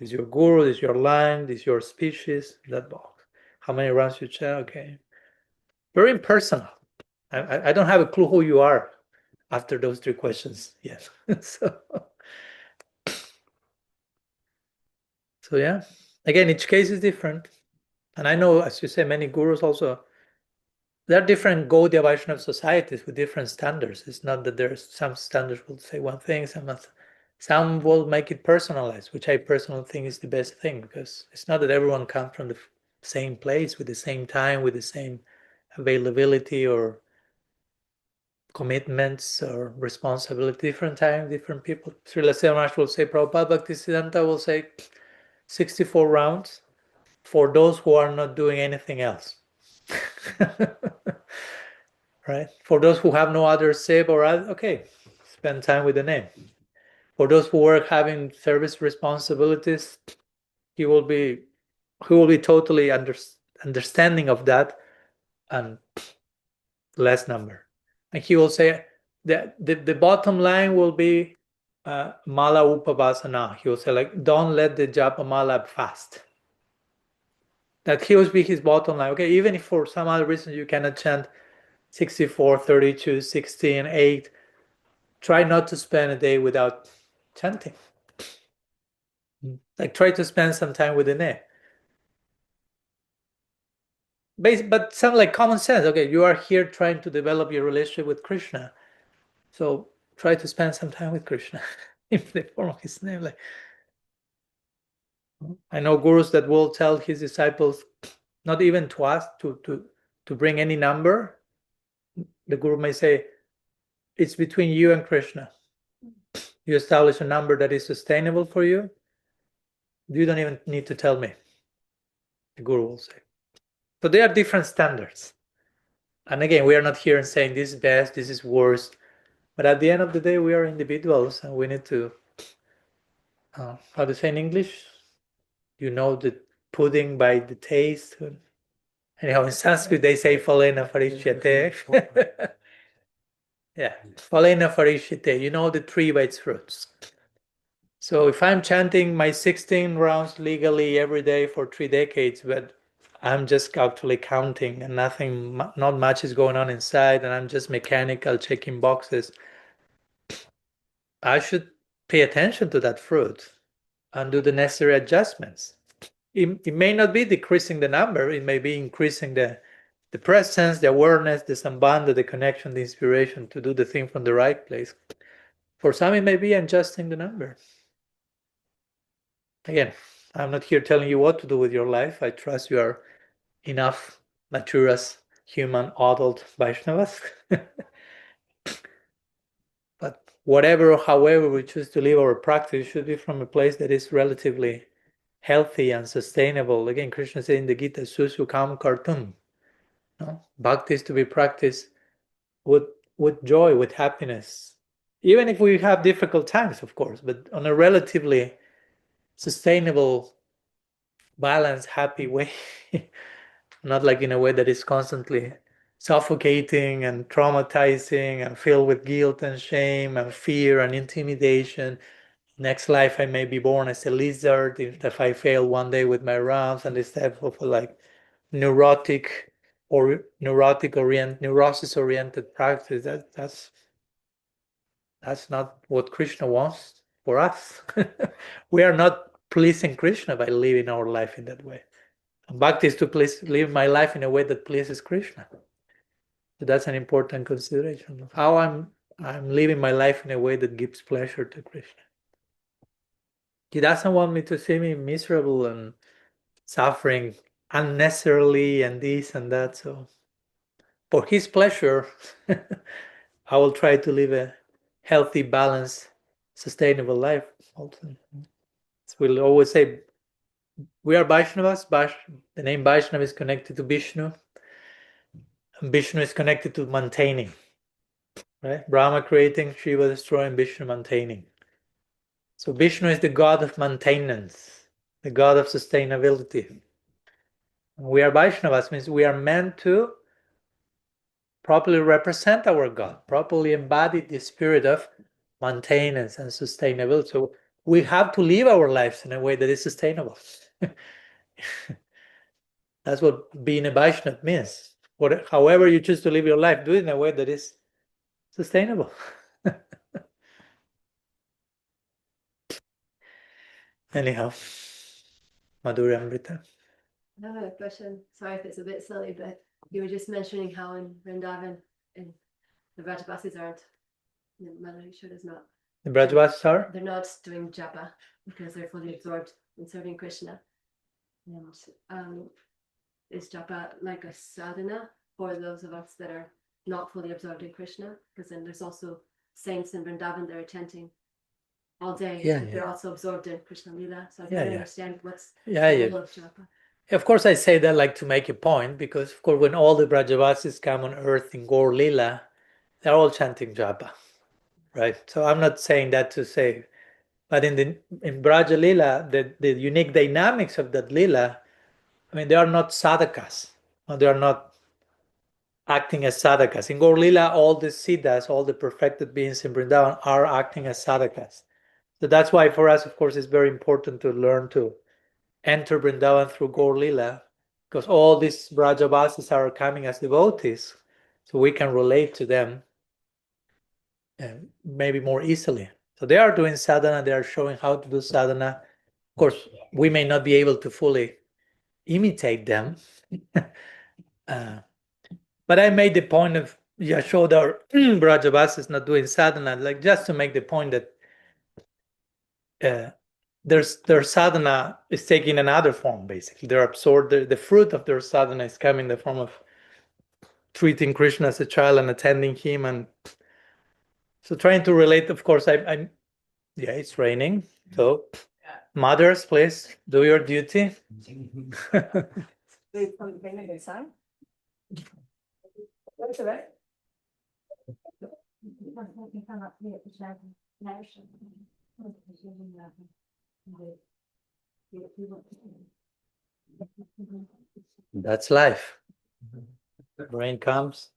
is your guru, this is your line, this is your species, that box. How many rounds you chant? Okay. Very impersonal. I don't have a clue who you are after those three questions yet. So yeah, again, each case is different. And I know, as you say, many gurus also, there are different Gaudiya Vaishnava societies with different standards. It's not that there's some standards will say one thing, some will make it personalized, which I personally think is the best thing, because it's not that everyone comes from the same place with the same time, with the same availability or commitments or responsibility. Different time, different people. Srila Maharaj will say, Prabhupada Bhaktisiddhanta will say 64 rounds for those who are not doing anything else. Right? For those who have no other seva or okay, spend time with the name. For those who are having service responsibilities, he will be totally understanding of that and less number. And he will say that the bottom line will be mala upavasana. He will say, like, don't let the japa mala fast. That he will be his bottom line. Okay, even if for some other reason you cannot chant 64, 32, 16, 8, try not to spend a day without chanting. Like, try to spend some time with the name. But some like common sense. Okay, you are here trying to develop your relationship with Krishna. So try to spend some time with Krishna in the form of his name. Like, I know gurus that will tell his disciples not even to ask to bring any number. The guru may say, it's between you and Krishna. You establish a number that is sustainable for you. You don't even need to tell me, the guru will say. So there are different standards. And again, we are not here saying this is best, this is worst. But at the end of the day, we are individuals and we need to, how to say in English? You know the pudding by the taste. Anyhow, in Sanskrit, they say falena farishyate. Yeah, falena farishyate. You know the tree by its fruits. So if I'm chanting my 16 rounds legally every day for 3 decades, but I'm just actually counting and not much is going on inside, and I'm just mechanical checking boxes, I should pay attention to that fruit and do the necessary adjustments. It may not be decreasing the number, it may be increasing the presence, the awareness, the sambandha, the connection, the inspiration to do the thing from the right place. For some, it may be adjusting the number. Again, I'm not here telling you what to do with your life. I trust you are enough mature as human adult Vaishnavas. But whatever or however we choose to live our practice should be from a place that is relatively healthy and sustainable. Again, Krishna said in the Gita, Susu Kam Kartum. No? Bhakti is to be practiced with joy, with happiness. Even if we have difficult times, of course, but on a relatively sustainable, balanced, happy way. Not like in a way that is constantly suffocating and traumatizing and filled with guilt and shame and fear and intimidation. Next life I may be born as a lizard if I fail one day with my rounds, and this type of like neurosis oriented practice. That's not what Krishna wants for us. We are not pleasing Krishna by living our life in that way. Bhakti is to live my life in a way that pleases Krishna. So that's an important consideration of how I'm living my life in a way that gives pleasure to Krishna. He doesn't want me to see me miserable and suffering unnecessarily and this and that. So for his pleasure, I will try to live a healthy, balanced, sustainable life. Also, we'll always say we are Vaishnavas. The name Vaishnava is connected to Vishnu. And Vishnu is connected to maintaining. Right? Brahma creating, Shiva destroying, Vishnu maintaining. So Vishnu is the god of maintenance, the god of sustainability. We are Vaishnavas, means we are meant to properly represent our God, properly embody the spirit of maintenance and sustainability. So we have to live our lives in a way that is sustainable. That's what being a Vaishnava means. However you choose to live your life, do it in a way that is sustainable. Anyhow, Madhuri Amrita. I have a question. Sorry if it's a bit silly, but you were just mentioning how in Vrindavan, in the Vrajavasis aren't, the Manifiesto is not, The Brajavasis are? they're not doing japa because they're fully absorbed in serving Krishna. And is japa like a sadhana for those of us that are not fully absorbed in Krishna? Because then there's also saints in Vrindavan that are chanting all day. Yeah, but they're also absorbed in Krishna Lila. So I don't Yeah. understand what's Yeah, the yeah. role of japa. Of course, I say that like to make a point, because of course, when all the Brajavasis come on earth in Gaur Lila, they're all chanting japa, right? So I'm not saying that to say, but in Braja Lila, the unique dynamics of that Lila, I mean, they are not sadhakas, or they are not acting as sadhakas. In Gaur Lila, all the siddhas, all the perfected beings in Vrindavan are acting as sadhakas. So that's why for us, of course, it's very important to learn to enter Vrindavan through Gaur Lila, because all these Brajavasis are coming as devotees, so we can relate to them maybe more easily. So they are doing sadhana, they are showing how to do sadhana. Of course, we may not be able to fully imitate them. But I made the point of Yashoda or Brajavasis not doing sadhana, like just to make the point that their sadhana is taking another form, basically. They're absorbed, the fruit of their sadhana is coming in the form of treating Krishna as a child and attending him. And so trying to relate, of course, I'm yeah, it's raining. So mothers, please do your duty. That's life. Rain comes.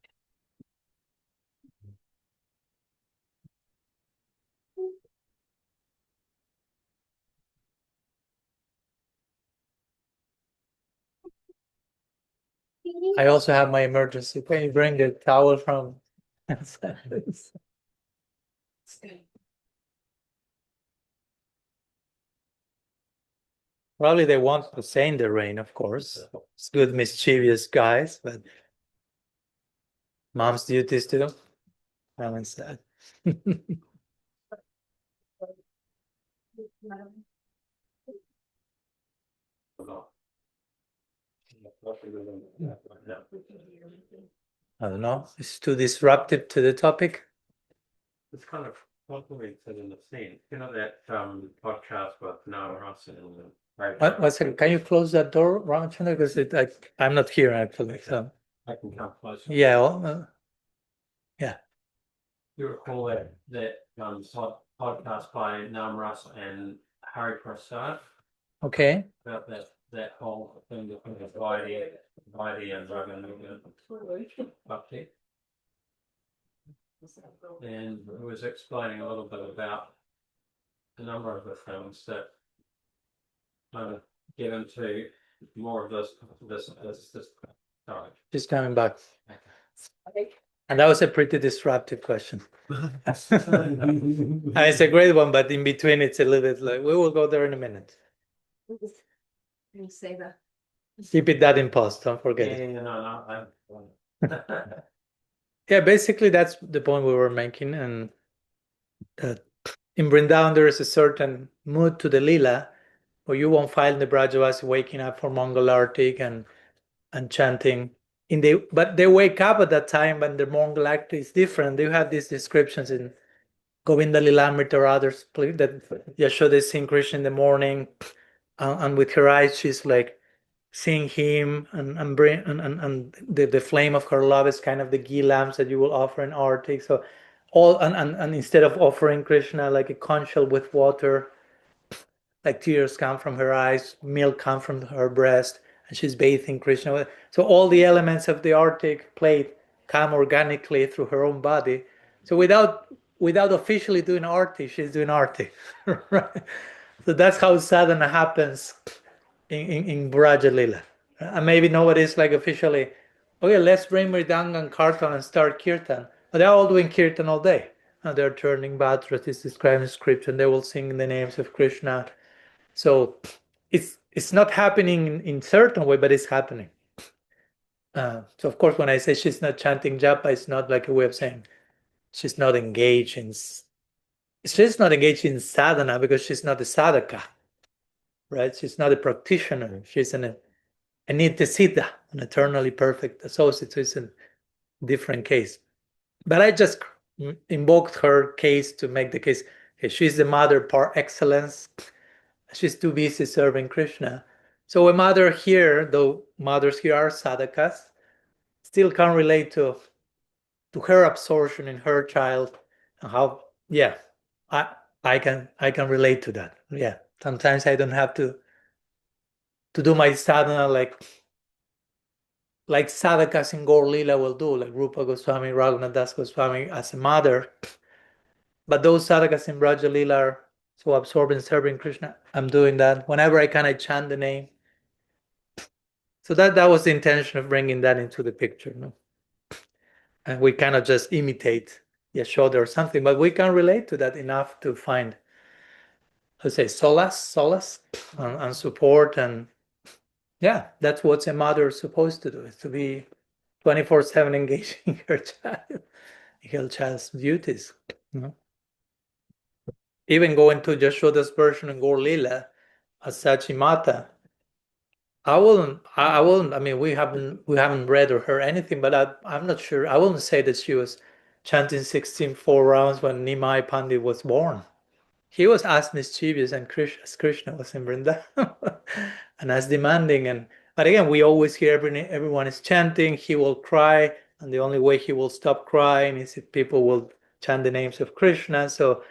I also have my emergency. Can you bring the towel from? Probably they want to stay in the rain, of course. It's good, mischievous guys, but mom's duties too. I'm sad. I don't know. It's too disruptive to the topic. It's kind of complicated in the scene. You know that podcast with Renovación and One second. Can you close that door, Ramachandra? Because I'm not here actually. So I can come closer. yeah, well, yeah. You recall that podcast by Namras and Hari Prasad Okay. about that whole thing between the Vaidhi and Raganuga and Vaidhi. And he was explaining a little bit about a number of the things that get into more of this. Sorry. She's coming back. And that was a pretty disruptive question. And it's a great one, but in between it's a little bit like, we will go there in a minute. Can you say that? Keep it that in pause, don't forget it. No. Yeah, basically that's the point we were making, and that in Vrindavan there is a certain mood to the lila where you won't find the Brajavasi waking up for Mongol Arctic and chanting. But they wake up at that time, and the Mongol Arctic is different. They have these descriptions in Govinda Lilamrita or others that Yashoda is seeing Krishna in the morning, and with her eyes she's like seeing him, and the flame of her love is kind of the ghee lamps that you will offer in Arctic. So and instead of offering Krishna like a conch shell with water, like tears come from her eyes, milk come from her breast, and she's bathing Krishna. So all the elements of the Arctic plate come organically through her own body. So without officially doing arti, she's doing arti. Right? So that's how sadhana happens in Braja Lila. And maybe nobody's like officially, okay, let's bring Mridanga and Kartan and start Kirtan. But they're all doing Kirtan all day. And they're turning bhatras, it's described in scripture, and they will sing the names of Krishna. So it's not happening in certain way, but it's happening. So of course, when I say she's not chanting japa, it's not like a way of saying she's not engaged in sadhana because she's not a sadhaka, right? She's not a practitioner. She's a nityasiddha, an eternally perfect associate. So it's a different case. But I just invoked her case to make the case. Okay, she's the mother par excellence. She's too busy serving Krishna. So a mother here, though mothers here are sadhakas, still can relate to her absorption in her child and how, yeah, I can relate to that. Yeah, sometimes I don't have to do my sadhana like sadhakas in Gaur Lila will do, like Rupa Goswami, Raghunath Das Goswami as a mother. But those sadhakas in Braja Lila are so absorbed in serving Krishna. I'm doing that. Whenever I can, I chant the name. So that was the intention of bringing that into the picture. No? And we cannot just imitate Yashoda or something, but we can relate to that enough to find, let's say, solace and support. And yeah, that's what a mother is supposed to do, is to be 24/7 engaged in her child's duties. You know? Even going to Yashoda's version in Gaur Lila as Sachi Mata, I wouldn't. I mean, we haven't read or heard anything, but I'm not sure. I wouldn't say that she was chanting 16 4 rounds when Nimai Pandit was born. He was as mischievous and Krishna was in Vrindavana and as demanding. But again, we always hear everyone is chanting. He will cry, and the only way he will stop crying is if people will chant the names of Krishna. So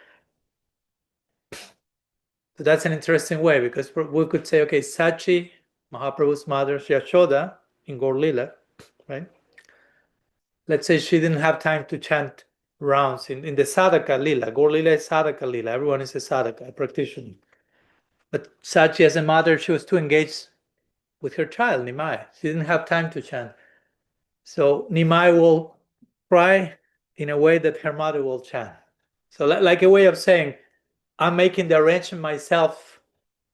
that's an interesting way, because we could say, okay, Sachi, Mahaprabhu's mother, Yashoda, in Gaur Lila, right? Let's say she didn't have time to chant rounds in the Sadhaka Lila. Gaur Lila is Sadhaka Lila. Everyone is a Sadhaka, a practitioner. But Sachi, as a mother, she was too engaged with her child, Nimai. She didn't have time to chant. So Nimai will cry in a way that her mother will chant. So like a way of saying, I'm making the arrangement myself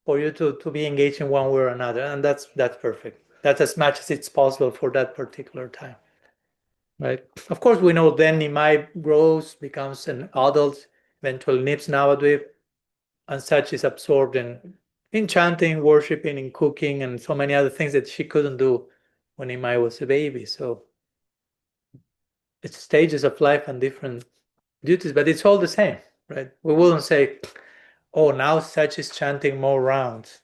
for you to be engaged in one way or another. And that's perfect. That's as much as it's possible for that particular time. Right. Of course, we know then Nimai grows, becomes an adult, eventually nips Navadvip, and such is absorbed in chanting, worshiping, in cooking, and so many other things that she couldn't do when Nimai was a baby. So it's stages of life and different duties, but it's all the same, right? We wouldn't say, oh, now such is chanting more rounds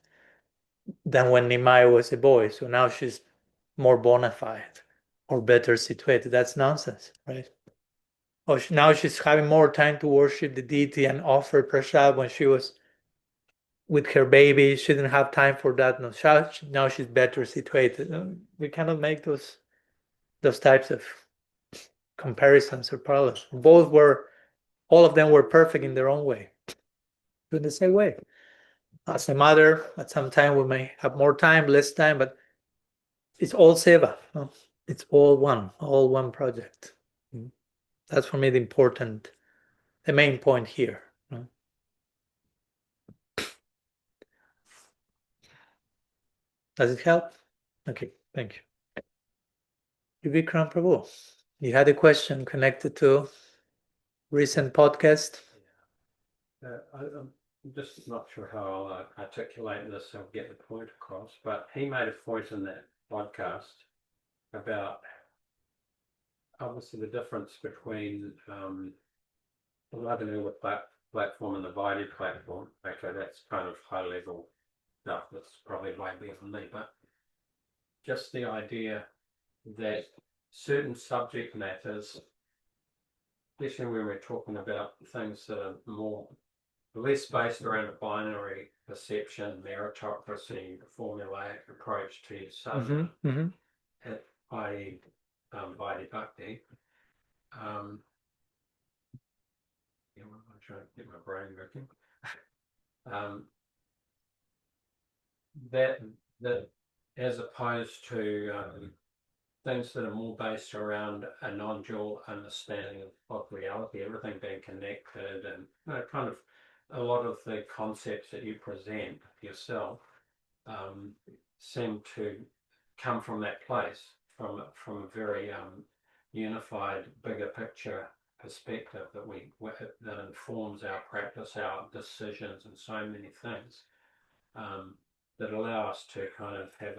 than when Nimai was a boy, so now she's more bona fide or better situated. That's nonsense, right? Or now she's having more time to worship the deity and offer prasad. When she was with her baby, she didn't have time for that. No, now she's better situated. We cannot make those types of comparisons or parallels. All of them were perfect in their own way, in the same way. As a mother, at some time we may have more time, less time, but it's all seva. No? It's all one project. That's for me the main point here. No? Does it help? Okay, thank you. Vikram Prabhu, you had a question connected to recent podcast. I'm just not sure how I'll articulate this or get the point across, but he made a point in that podcast about obviously the difference between the Raganuga platform and the Vaidhi platform. Okay, that's kind of high level stuff that's probably way beyond me, but just the idea that certain subject matters, especially when we're talking about things that are more less based around a binary perception, meritocracy, formulaic approach to sadhana, i.e. vaidhi-bhakti. Yeah, I'm trying to get my brain working. That as opposed to things that are more based around a non-dual understanding of reality, everything being connected, and kind of a lot of the concepts that you present yourself seem to come from that place, from a very unified, bigger picture perspective that informs our practice, our decisions, and so many things that allow us to kind of have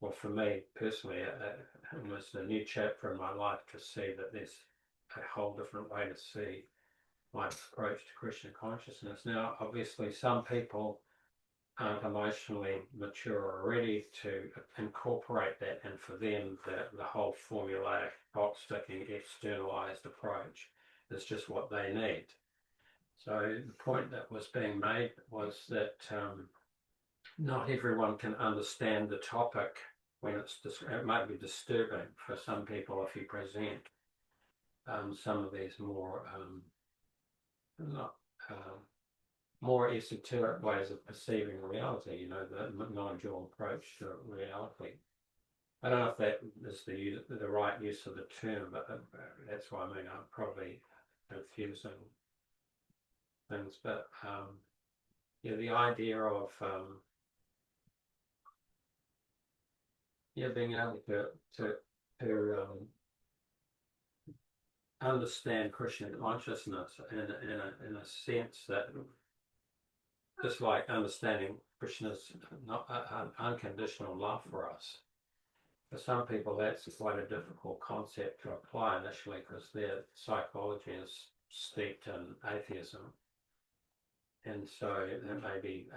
well, for me personally, almost a new chapter in my life to see that there's a whole different way to see my approach to Krishna consciousness. Now, obviously, some people aren't emotionally mature or ready to incorporate that, and for them, the whole formulaic, box-sticking, externalized approach is just what they need. So the point that was being made was that not everyone can understand the topic when it might be disturbing for some people if you present some of these more more esoteric ways of perceiving reality, the non-dual approach to reality. I don't know if that is the right use of the term, but that's what I mean. I'm probably confusing things, but yeah, the idea of being able to understand Krishna consciousness in a sense that, just like understanding Krishna's unconditional love for us. For some people, that's quite a difficult concept to apply initially because their psychology is steeped in atheism. And so there may be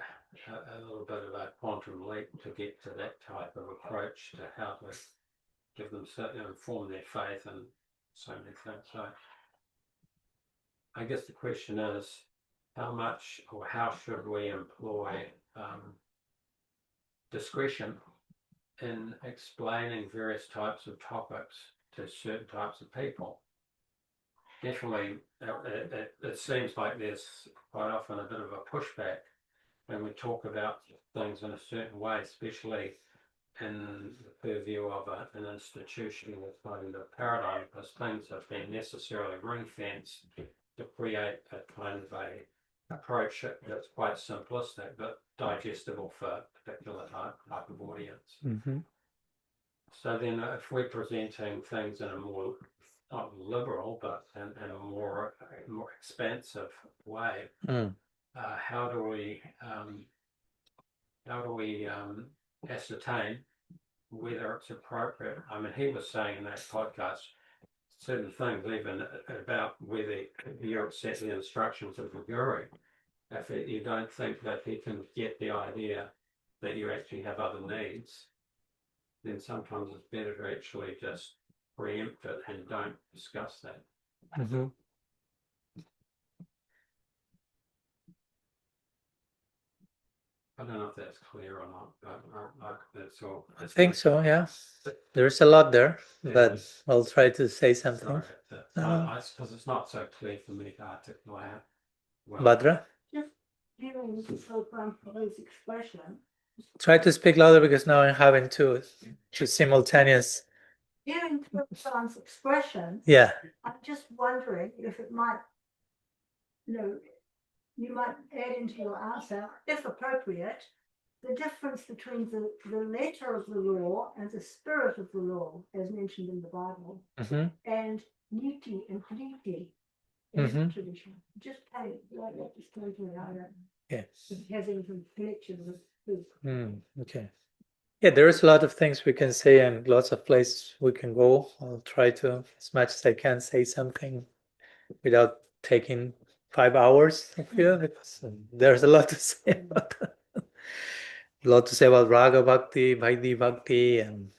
a little bit of a quantum leap to get to that type of approach to how to give them, inform their faith and so many things. So I guess the question is, how much or how should we employ discretion in explaining various types of topics to certain types of people? Definitely, it seems like there's quite often a bit of a pushback when we talk about things in a certain way, especially in the purview of an institution with kind of paradigm, because things have been necessarily ring-fenced to create a kind of a approach that's quite simplistic but digestible for a particular type of audience. So then if we're presenting things in a more, not liberal, but in a more expansive way, how do we ascertain whether it's appropriate? I mean, he was saying in that podcast certain things even about whether you accept the instructions of the guru. If you don't think that he can get the idea that you actually have other needs, then sometimes it's better to actually just preempt it and don't discuss that. I don't know if that's clear or not, but that's all. I think so, yeah. There's a lot there, but I'll try to say something. I suppose it's not so clear for me to articulate. Badra? Just hearing his expression. Try to speak louder because now I'm having two simultaneous. Hearing Prabhupada's expression, Yeah. I'm just wondering if it might, you might add into your answer, if appropriate, the difference between the letter of the law and the spirit of the law, as mentioned in the Bible, and niti and kriti in the tradition. Just pay like that, just tell me how that has anything connection with food. Okay. Yeah, there is a lot of things we can say and lots of places we can go. I'll try to, as much as I can, say something without taking 5 hours of you, because there's a lot to say about that. A lot to say about raga bhakti, vaidhi bhakti, and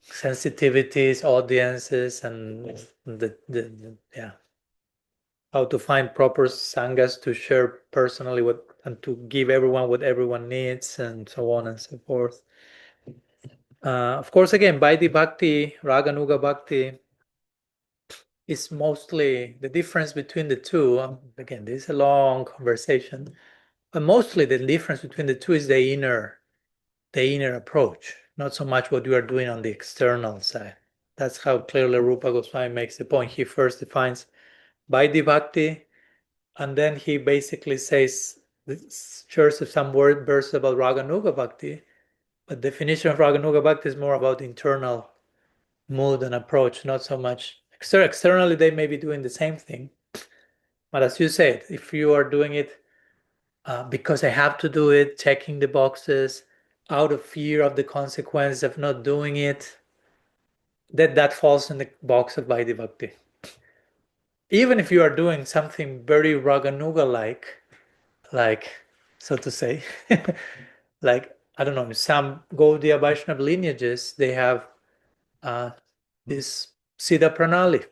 sensitivities, audiences, and the how to find proper sanghas to share personally and to give everyone what everyone needs, and so on and so forth. Of course, again, vaidhi-bhakti, Raganuga bhakti is mostly the difference between the two. Again, this is a long conversation, but mostly the difference between the two is the inner approach, not so much what you are doing on the external side. That's how clearly Rupa Goswami makes the point. He first defines vaidhi-bhakti, and then he basically says, shares some verse about Raganuga bhakti, but definition of Raganuga bhakti is more about internal mood and approach, not so much externally. They may be doing the same thing, but as you said, if you are doing it because I have to do it, checking the boxes out of fear of the consequence of not doing it, that falls in the box of vaidhi-bhakti. Even if you are doing something very Raganuga like so to say, like, I don't know, some Gaudiya Vaishnava lineages, they have this siddha pranali,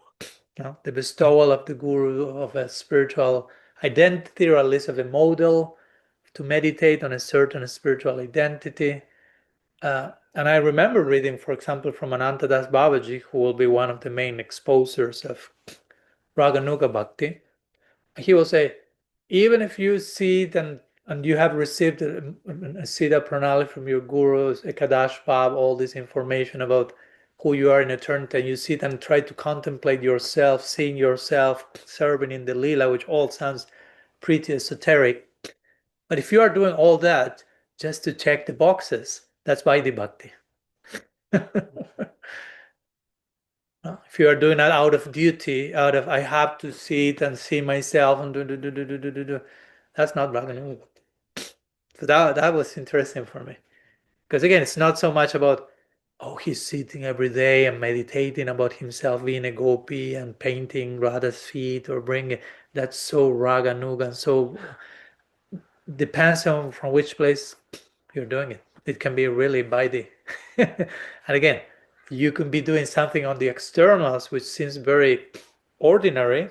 the bestowal of the guru of a spiritual identity, or at least of a model to meditate on a certain spiritual identity. And I remember reading, for example, from Anantadas Babaji, who will be one of the main exposers of Raganuga Bhakti. He will say, even if you see it and you have received a siddha pranali from your gurus, Ekadash Bhav, all this information about who you are in eternity, and you sit and try to contemplate yourself, seeing yourself serving in the lila, which all sounds pretty esoteric. But if you are doing all that just to check the boxes, that's vaidhi-bhakti. If you are doing that out of duty, out of I have to sit and see myself and do, that's not Raganuga. So that was interesting for me. Because again, it's not so much about, he's sitting every day and meditating about himself being a gopi and painting Radha's feet or bringing, that's so Raganuga, and so depends on from which place you're doing it. It can be really vaidhi. And again, you can be doing something on the externals which seems very ordinary,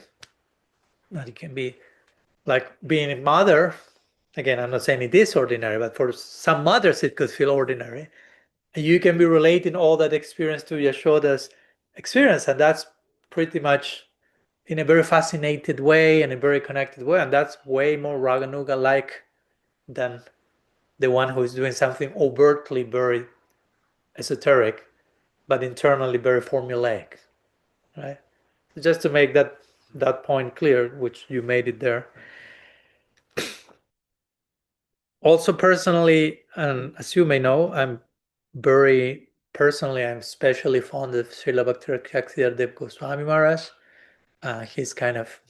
and it can be like being a mother. Again, I'm not saying it is ordinary, but for some mothers it could feel ordinary, and you can be relating all that experience to Yashoda's experience, and that's pretty much in a very fascinated way and a very connected way, and that's way more Raganuga like than the one who is doing something overtly very esoteric but internally very formulaic, right? So just to make that point clear, which you made it there. Also personally, and as you may know, I'm especially fond of Srila Bhakti-Dev Goswami Maharaj. He's kind of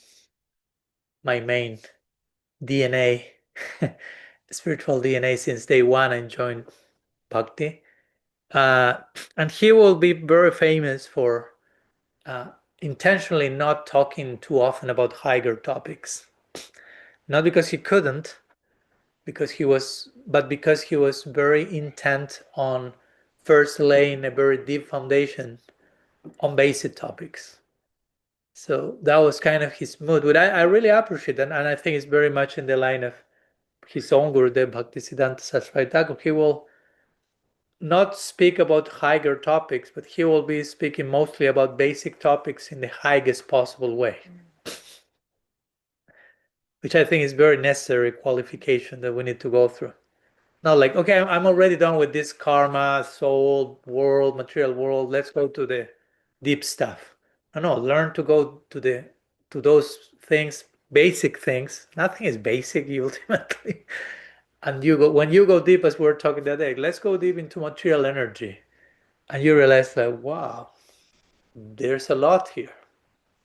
my main DNA, spiritual DNA since day one. I joined Bhakti. And he will be very famous for intentionally not talking too often about higher topics. Not because he couldn't, but because he was very intent on first laying a very deep foundation on basic topics. So that was kind of his mood, which I really appreciate, and I think it's very much in the line of his own Gurudev Bhaktisiddhanta Saraswati Thakur. He will not speak about higher topics, but he will be speaking mostly about basic topics in the highest possible way, which I think is very necessary qualification that we need to go through. Not like, okay, I'm already done with this karma, soul, world, material world, let's go to the deep stuff. No, learn to go to those things, basic things. Nothing is basic ultimately. And when you go deep, as we were talking that day, let's go deep into material energy. And you realize that, wow, there's a lot here.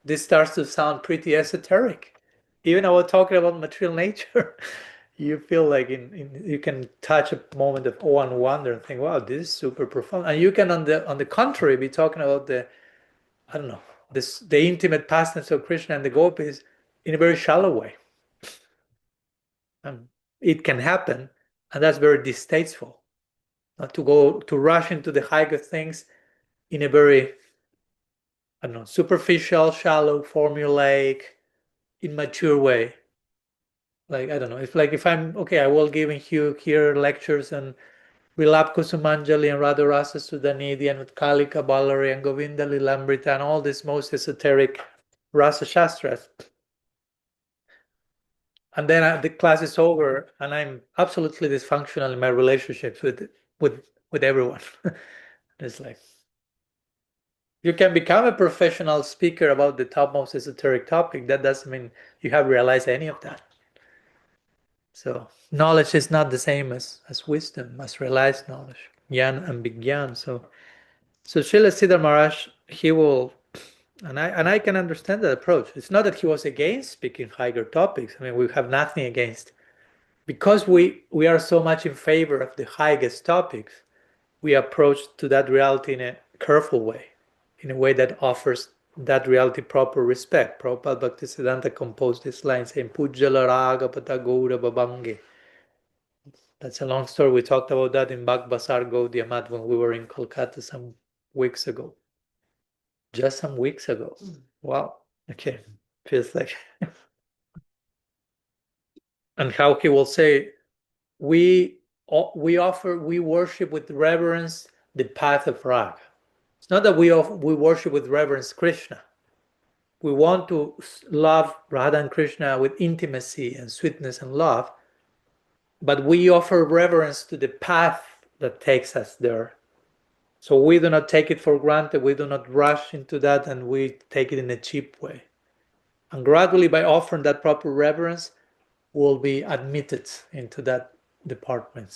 This starts to sound pretty esoteric. Even though we're talking about material nature, you feel like you can touch a moment of awe and wonder and think, wow, this is super profound. And you can, on the contrary, be talking about the intimate pastness of Krishna and the gopis in a very shallow way. It can happen, and that's very distasteful. Not to rush into the higher things in a very, superficial, shallow, formulaic, immature way. Like, I don't know, if I'm okay, I will giving you here lectures on Vilap Kusumanjali and Radharasa Sudhanidhi and Kalika Ballari and Govinda Lilamrita and all these most esoteric Rasa Shastras. And then the class is over and I'm absolutely dysfunctional in my relationships with everyone. It's like, you can become a professional speaker about the topmost esoteric topic. That doesn't mean you have realized any of that. So knowledge is not the same as wisdom, as realized knowledge, Jnana and Vigyan. So Srila Siddhar Maharaj, he will, and I can understand that approach. It's not that he was against speaking higher topics. I mean, we have nothing against. Because we are so much in favor of the highest topics, we approach to that reality in a careful way, in a way that offers that reality proper respect. Prabhupada Bhaktisiddhanta composed this line saying, Pujjala Raga Pata Gaura Babange. That's a long story. We talked about that in Bagbasar Gaudiya Math when we were in Kolkata some weeks ago. Just some weeks ago. Wow. Okay. Feels like. And how he will say, we worship with reverence the path of Raga. It's not that we worship with reverence Krishna. We want to love Radha and Krishna with intimacy and sweetness and love, but we offer reverence to the path that takes us there. So we do not take it for granted, we do not rush into that, and we take it in a cheap way. And gradually, by offering that proper reverence, we'll be admitted into that department.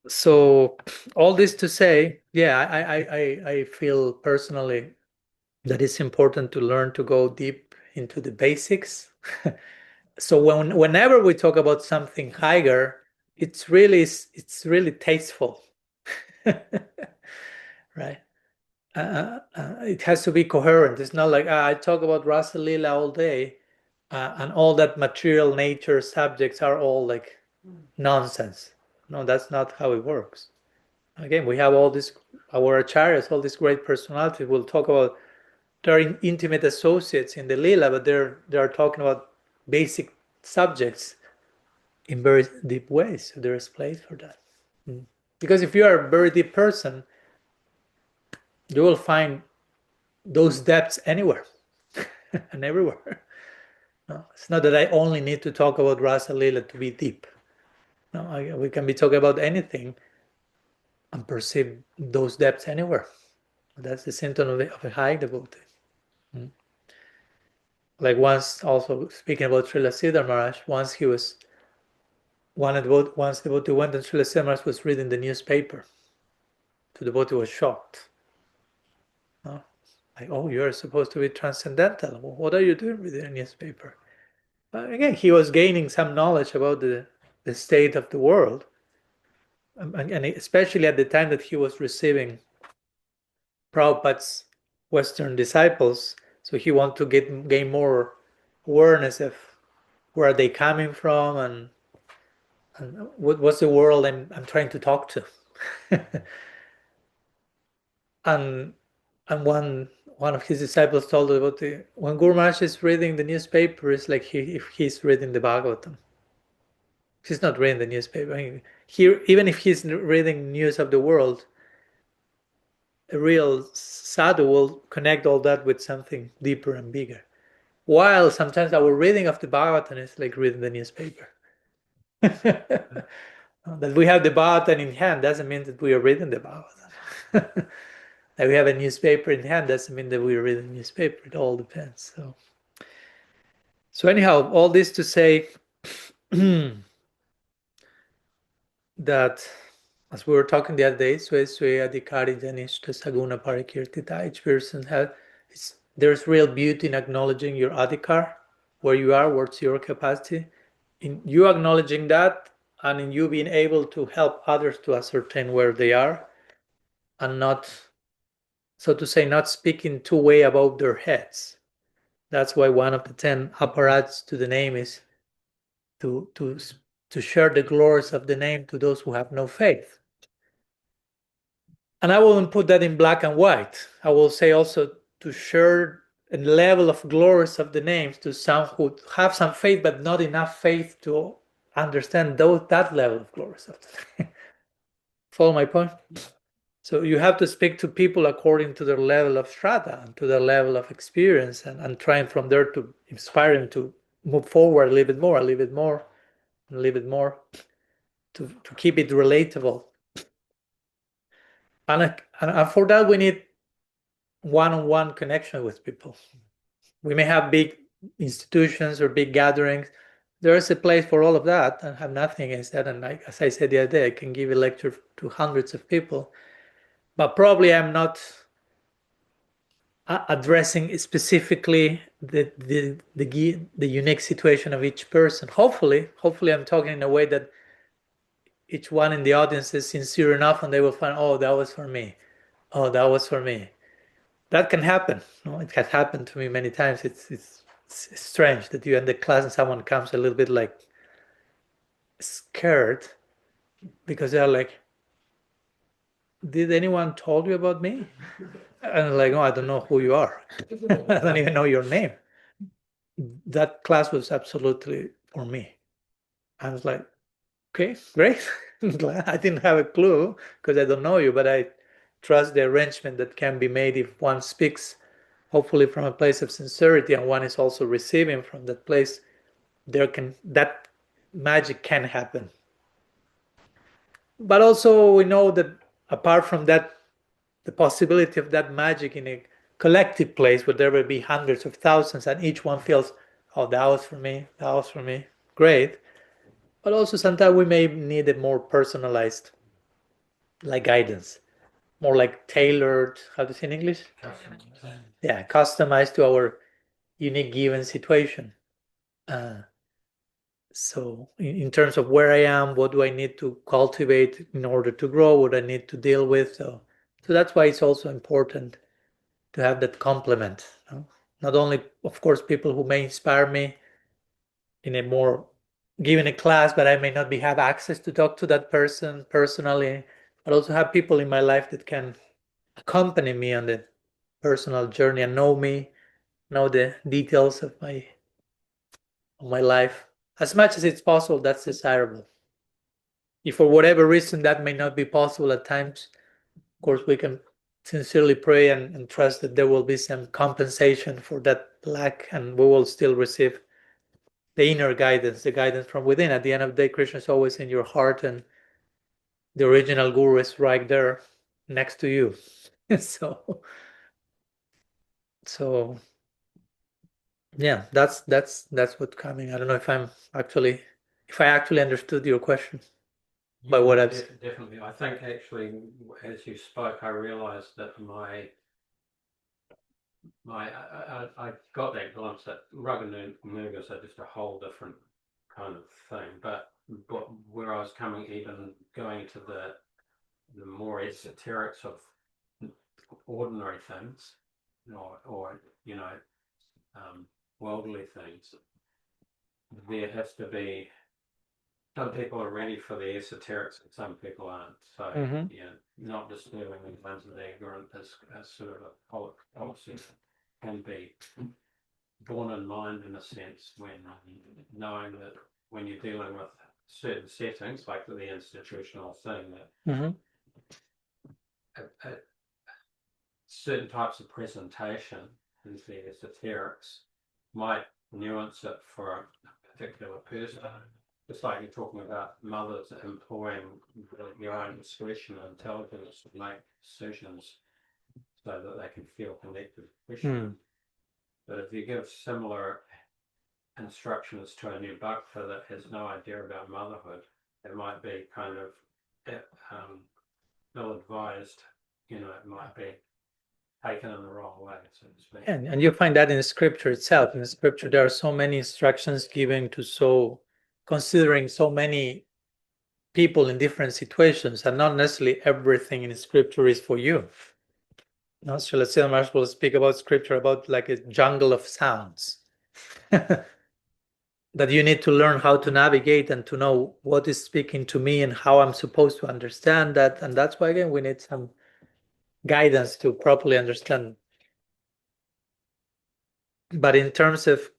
So all this to say, yeah, I feel personally that it's important to learn to go deep into the basics. So whenever we talk about something higher, it's really tasteful, right? It has to be coherent. It's not like I talk about Rasa Lila all day, and all that material nature subjects are all like nonsense. No, that's not how it works. Again, we have all this, our acharyas, all these great personalities. We'll talk about their intimate associates in the Lila, but they're talking about basic subjects in very deep ways. So there is place for that. Because if you are a very deep person, you will find those depths anywhere and everywhere. No, it's not that I only need to talk about Rasa Lila to be deep. No, we can be talking about anything and perceive those depths anywhere. That's the symptom of a high devotee. Like once, also speaking about Srila Siddhar Maharaj, once devotee went and Srila Siddhar Maharaj was reading the newspaper. The devotee was shocked. Like, oh, you're supposed to be transcendental. What are you doing with the newspaper? Again, he was gaining some knowledge about the state of the world. And especially at the time that he was receiving Prabhupada's Western disciples, so he wanted to gain more awareness of where are they coming from and what's the world I'm trying to talk to. and one of his disciples told about when Guru Maharaj is reading the newspaper, it's like if he's reading the Bhagavatam. He's not reading the newspaper. I mean, even if he's reading news of the world, a real sadhu will connect all that with something deeper and bigger. While sometimes our reading of the Bhagavatam is like reading the newspaper. That we have the Bhagavatam in hand doesn't mean that we are reading the Bhagavatam. That we have a newspaper in hand doesn't mean that we are reading the newspaper. It all depends. So anyhow, all this to say that, as we were talking the other day, Adhikari Janishta Saguna Parakirtita, each person there's real beauty in acknowledging your adhikar, where you are, what's your capacity, in you acknowledging that, and in you being able to help others to ascertain where they are, and not, so to say, not speaking too way above their heads. That's why one of the 10 apparats to the name is to share the glories of the name to those who have no faith. And I won't put that in black and white. I will say also to share a level of glories of the names to some who have some faith, but not enough faith to understand that level of glories of the name. Follow my point? So you have to speak to people according to their level of strata and to their level of experience, and trying from there to inspire them to move forward a little bit more, a little bit more, a little bit more, to keep it relatable. And for that, we need one-on-one connection with people. We may have big institutions or big gatherings. There is a place for all of that, and have nothing against that. And as I said the other day, I can give a lecture to hundreds of people, but probably I'm not addressing specifically the unique situation of each person. Hopefully I'm talking in a way that each one in the audience is sincere enough, and they will find, oh, that was for me. Oh, that was for me. That can happen. No, it has happened to me many times. It's strange that you end the class and someone comes a little bit like scared because they're like, did anyone told you about me? And I'm like, oh, I don't know who you are. I don't even know your name. That class was absolutely for me. I was like, okay, great. I didn't have a clue because I don't know you, but I trust the arrangement that can be made if one speaks, hopefully from a place of sincerity, and one is also receiving from that place. That magic can happen. But also we know that apart from that, the possibility of that magic in a collective place where there will be hundreds of thousands and each one feels, oh, that was for me, that was for me, great. But also sometimes we may need a more personalized like guidance, more like tailored, how to say in English? Yeah, customized to our unique given situation. So in terms of where I am, what do I need to cultivate in order to grow, what I need to deal with. So that's why it's also important to have that complement. Not only, of course, people who may inspire me in a more given a class, but I may not have access to talk to that person personally, but also have people in my life that can accompany me on the personal journey and know me, know the details of my life. As much as it's possible, that's desirable. If for whatever reason that may not be possible at times, of course, we can sincerely pray and trust that there will be some compensation for that lack, and we will still receive the inner guidance, the guidance from within. At the end of the day, Krishna is always in your heart, and the original guru is right there next to you. So yeah, that's what's coming. I don't know if I actually understood your question. By what I've definitely. I think actually, as you spoke, I realised that I got that glimpse that Raganugas are just a whole different kind of thing. But where I was going to the more esoterics of ordinary things, or worldly things, there has to be. Some people are ready for the esoterics and some people aren't. So, yeah, not disturbing the ones that are ignorant as sort of a policy can be born in mind in a sense, when knowing that when you're dealing with certain settings, like the institutional thing, that certain types of presentation into the esoterics might nuance it for a particular person. Just like you're talking about mothers employing your own discretion and intelligence to make decisions so that they can feel connected to Krishna. But if you give similar instructions to a new bhakta that has no idea about motherhood, it might be kind of ill-advised. It might be taken in the wrong way, so to speak. And you find that in the scripture itself. In the scripture, there are so many instructions given to considering so many people in different situations, and not necessarily everything in the scripture is for you. Srila Siddha Maharaj will speak about scripture about like a jungle of sounds that you need to learn how to navigate and to know what is speaking to me and how I'm supposed to understand that. And that's why, again, we need some guidance to properly understand But in terms of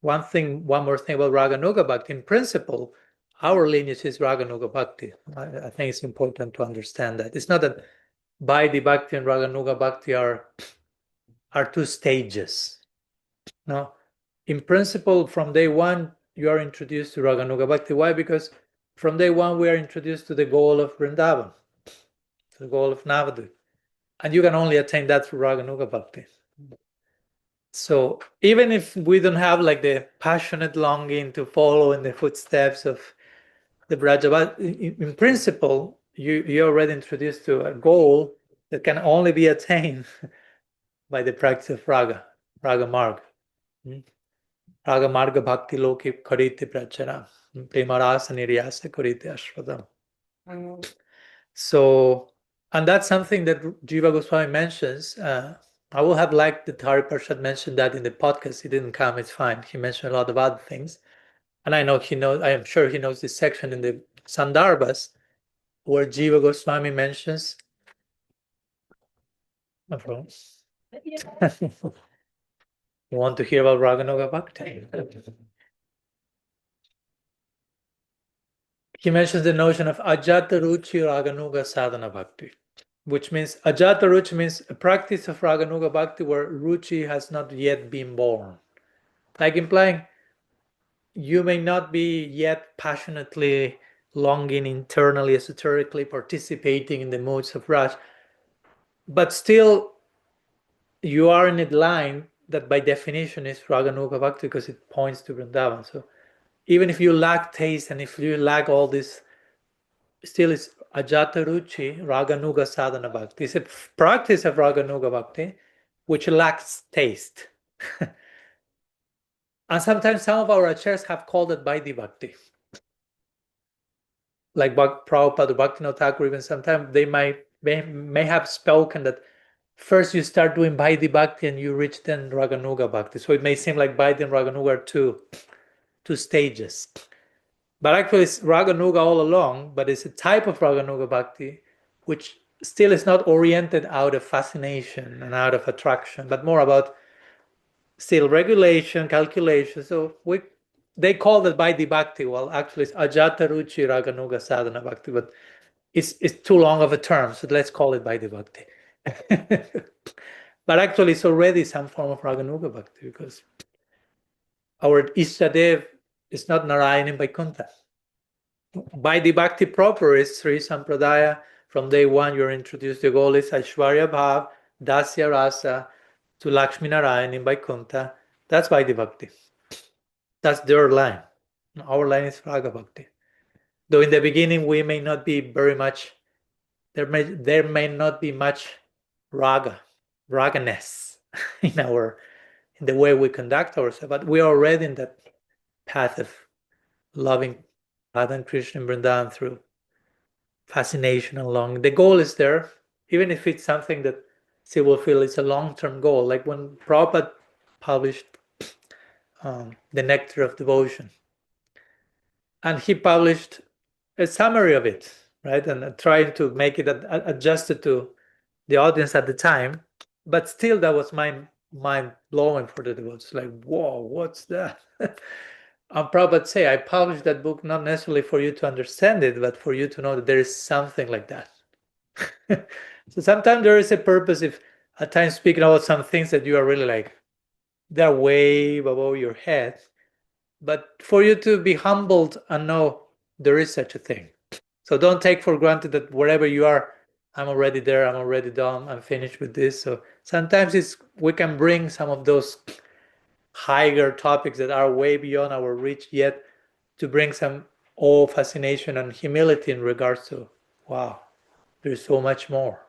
one more thing about Raganuga Bhakti, in principle, our lineage is Raganuga Bhakti. I think it's important to understand that. It's not that Vaidhi-bhakti and Raganuga Bhakti are two stages. No, in principle, from day one, you are introduced to Raganuga Bhakti. Why? Because from day one, we are introduced to the goal of Vrindavana, to the goal of Navadvip. And you can only attain that through Raganuga Bhakti. So even if we don't have like the passionate longing to follow in the footsteps of the Brajabhat, in principle, you're already introduced to a goal that can only be attained by the practice of Raga Marga. Raga Marga Bhakti Loki Karite Prachara, Premarasa Niryasa Karite Ashwadam. So, and that's something that Jiva Goswami mentions. I would have liked that Hari Prasad mentioned that in the podcast. He didn't come, it's fine. He mentioned a lot of other things. And I know he knows, I am sure he knows this section in the Sandarbhas where Jiva Goswami mentions. No problem. You want to hear about Raganuga Bhakti? He mentions the notion of Ajata Ruchi Raganuga Sadhana Bhakti, which means Ajata Ruchi means a practice of Raganuga Bhakti where Ruchi has not yet been born. Like implying you may not be yet passionately longing internally, esoterically participating in the moods of Raj, but still you are in a line that by definition is Raganuga Bhakti because it points to Vrindavan. So even if you lack taste and if you lack all this, still it's Ajata Ruchi Raganuga Sadhana Bhakti. It's a practice of Raganuga Bhakti which lacks taste. And sometimes some of our acharyas have called it vaidhi-bhakti. Like Prabhupada or Bhaktivinoda Thakur, even sometimes they may have spoken that first you start doing vaidhi-bhakti and you reach then Raganuga Bhakti. So it may seem like Vaidhi and Raganuga are two stages. But actually it's Raganuga all along, but it's a type of Raganuga Bhakti which still is not oriented out of fascination and out of attraction, but more about still regulation, calculation. So they call it vaidhi-bhakti. Well, actually it's Ajata Ruchi Raganuga Sadhana Bhakti, but it's too long of a term, so let's call it vaidhi-bhakti. But actually it's already some form of Raganuga Bhakti because our Ishtadev is not Narayan in Vaikuntha. Vaidhi-bhakti proper is Sri Sampradaya. From day one you're introduced, the goal is Aishwarya Bhav, Dasya Rasa, to Lakshmi Narayan in Vaikuntha. That's vaidhi-bhakti. That's their line. Our line is Raga Bhakti. Though in the beginning we may not be very much, there may not be much raganess in the way we conduct ourselves, but we are already in that path of loving Radha and Krishna and Vrindavan through fascination and longing. The goal is there, even if it's something that still will feel it's a long-term goal. Like when Prabhupada published the Nectar of Devotion, and he published a summary of it, right, and tried to make it adjusted to the audience at the time, but still that was mind-blowing for the devotees. Like, whoa, what's that? And Prabhupada say, I published that book not necessarily for you to understand it, but for you to know that there is something like that. So sometimes there is a purpose if at times speaking about some things that you are really like, they're way above your head, but for you to be humbled and know there is such a thing. So don't take for granted that wherever you are, I'm already there, I'm already done, I'm finished with this. So sometimes we can bring some of those higher topics that are way beyond our reach yet to bring some awe, fascination, and humility in regards to, wow, there's so much more.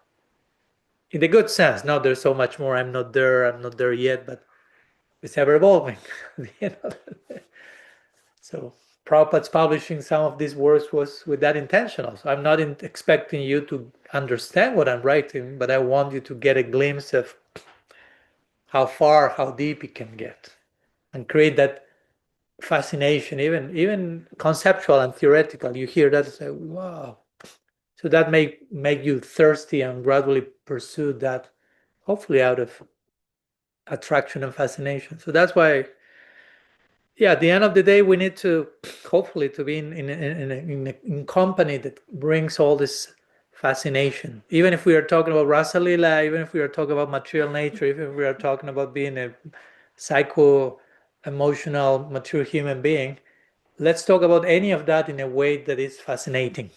In the good sense, no, there's so much more, I'm not there yet, but it's ever evolving. So Prabhupada's publishing some of these works was with that intention also. I'm not expecting you to understand what I'm writing, but I want you to get a glimpse of how far, how deep it can get, and create that fascination, even conceptual and theoretical. You hear that and say, wow. So that may make you thirsty and gradually pursue that, hopefully out of attraction and fascination. So that's why, yeah, at the end of the day, we need to hopefully to be in company that brings all this fascination. Even if we are talking about Rasa Lila, even if we are talking about material nature, even if we are talking about being a psycho-emotional, mature human being, let's talk about any of that in a way that is fascinating.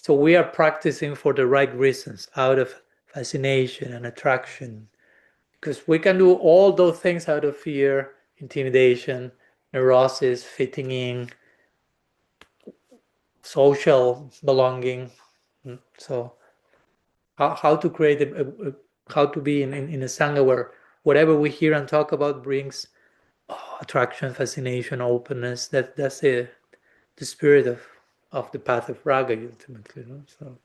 So we are practicing for the right reasons, out of fascination and attraction. Because we can do all those things out of fear, intimidation, neurosis, fitting in, social belonging. So how to create how to be in a sangha where whatever we hear and talk about brings attraction, fascination, openness. That's the spirit of the path of raga ultimately. So,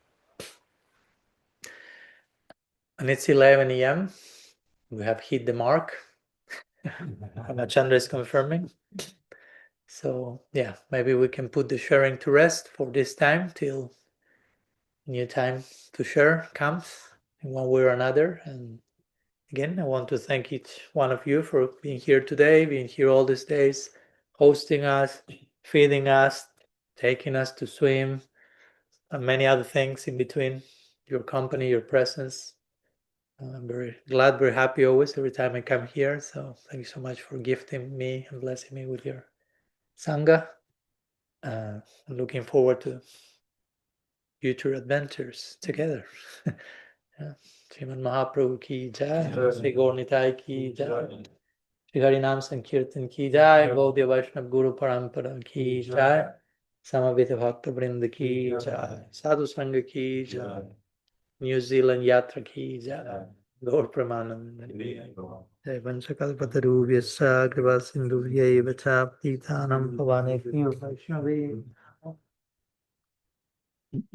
and it's 11 a.m. We have hit the mark. Amachandra is confirming. So yeah, maybe we can put the sharing to rest for this time till new time to share comes in one way or another. And again, I want to thank each one of you for being here today, being here all these days, hosting us, feeding us, taking us to swim, and many other things in between. Your company, your presence. I'm very glad, very happy always every time I come here. So thank you so much for gifting me and blessing me with your Sangha. Looking forward to future adventures together. Srimad Mahaprabhu ki jai, Sri Gaur Nitai ki jai, Sri Harinam Sankirtan ki jai, Gaudiya Vaishnava Guru Parampara ki jai, Samavita Bhakta Vrinda ki jai, Sadhu Sangha ki jai, New Zealand Yatra ki jai, Gaur Pramanam. Jai Vanchakalpatarubhyasya Kripa Sindhubhyaiva cha Patitanam Pavanebhyo Vaishnaveyo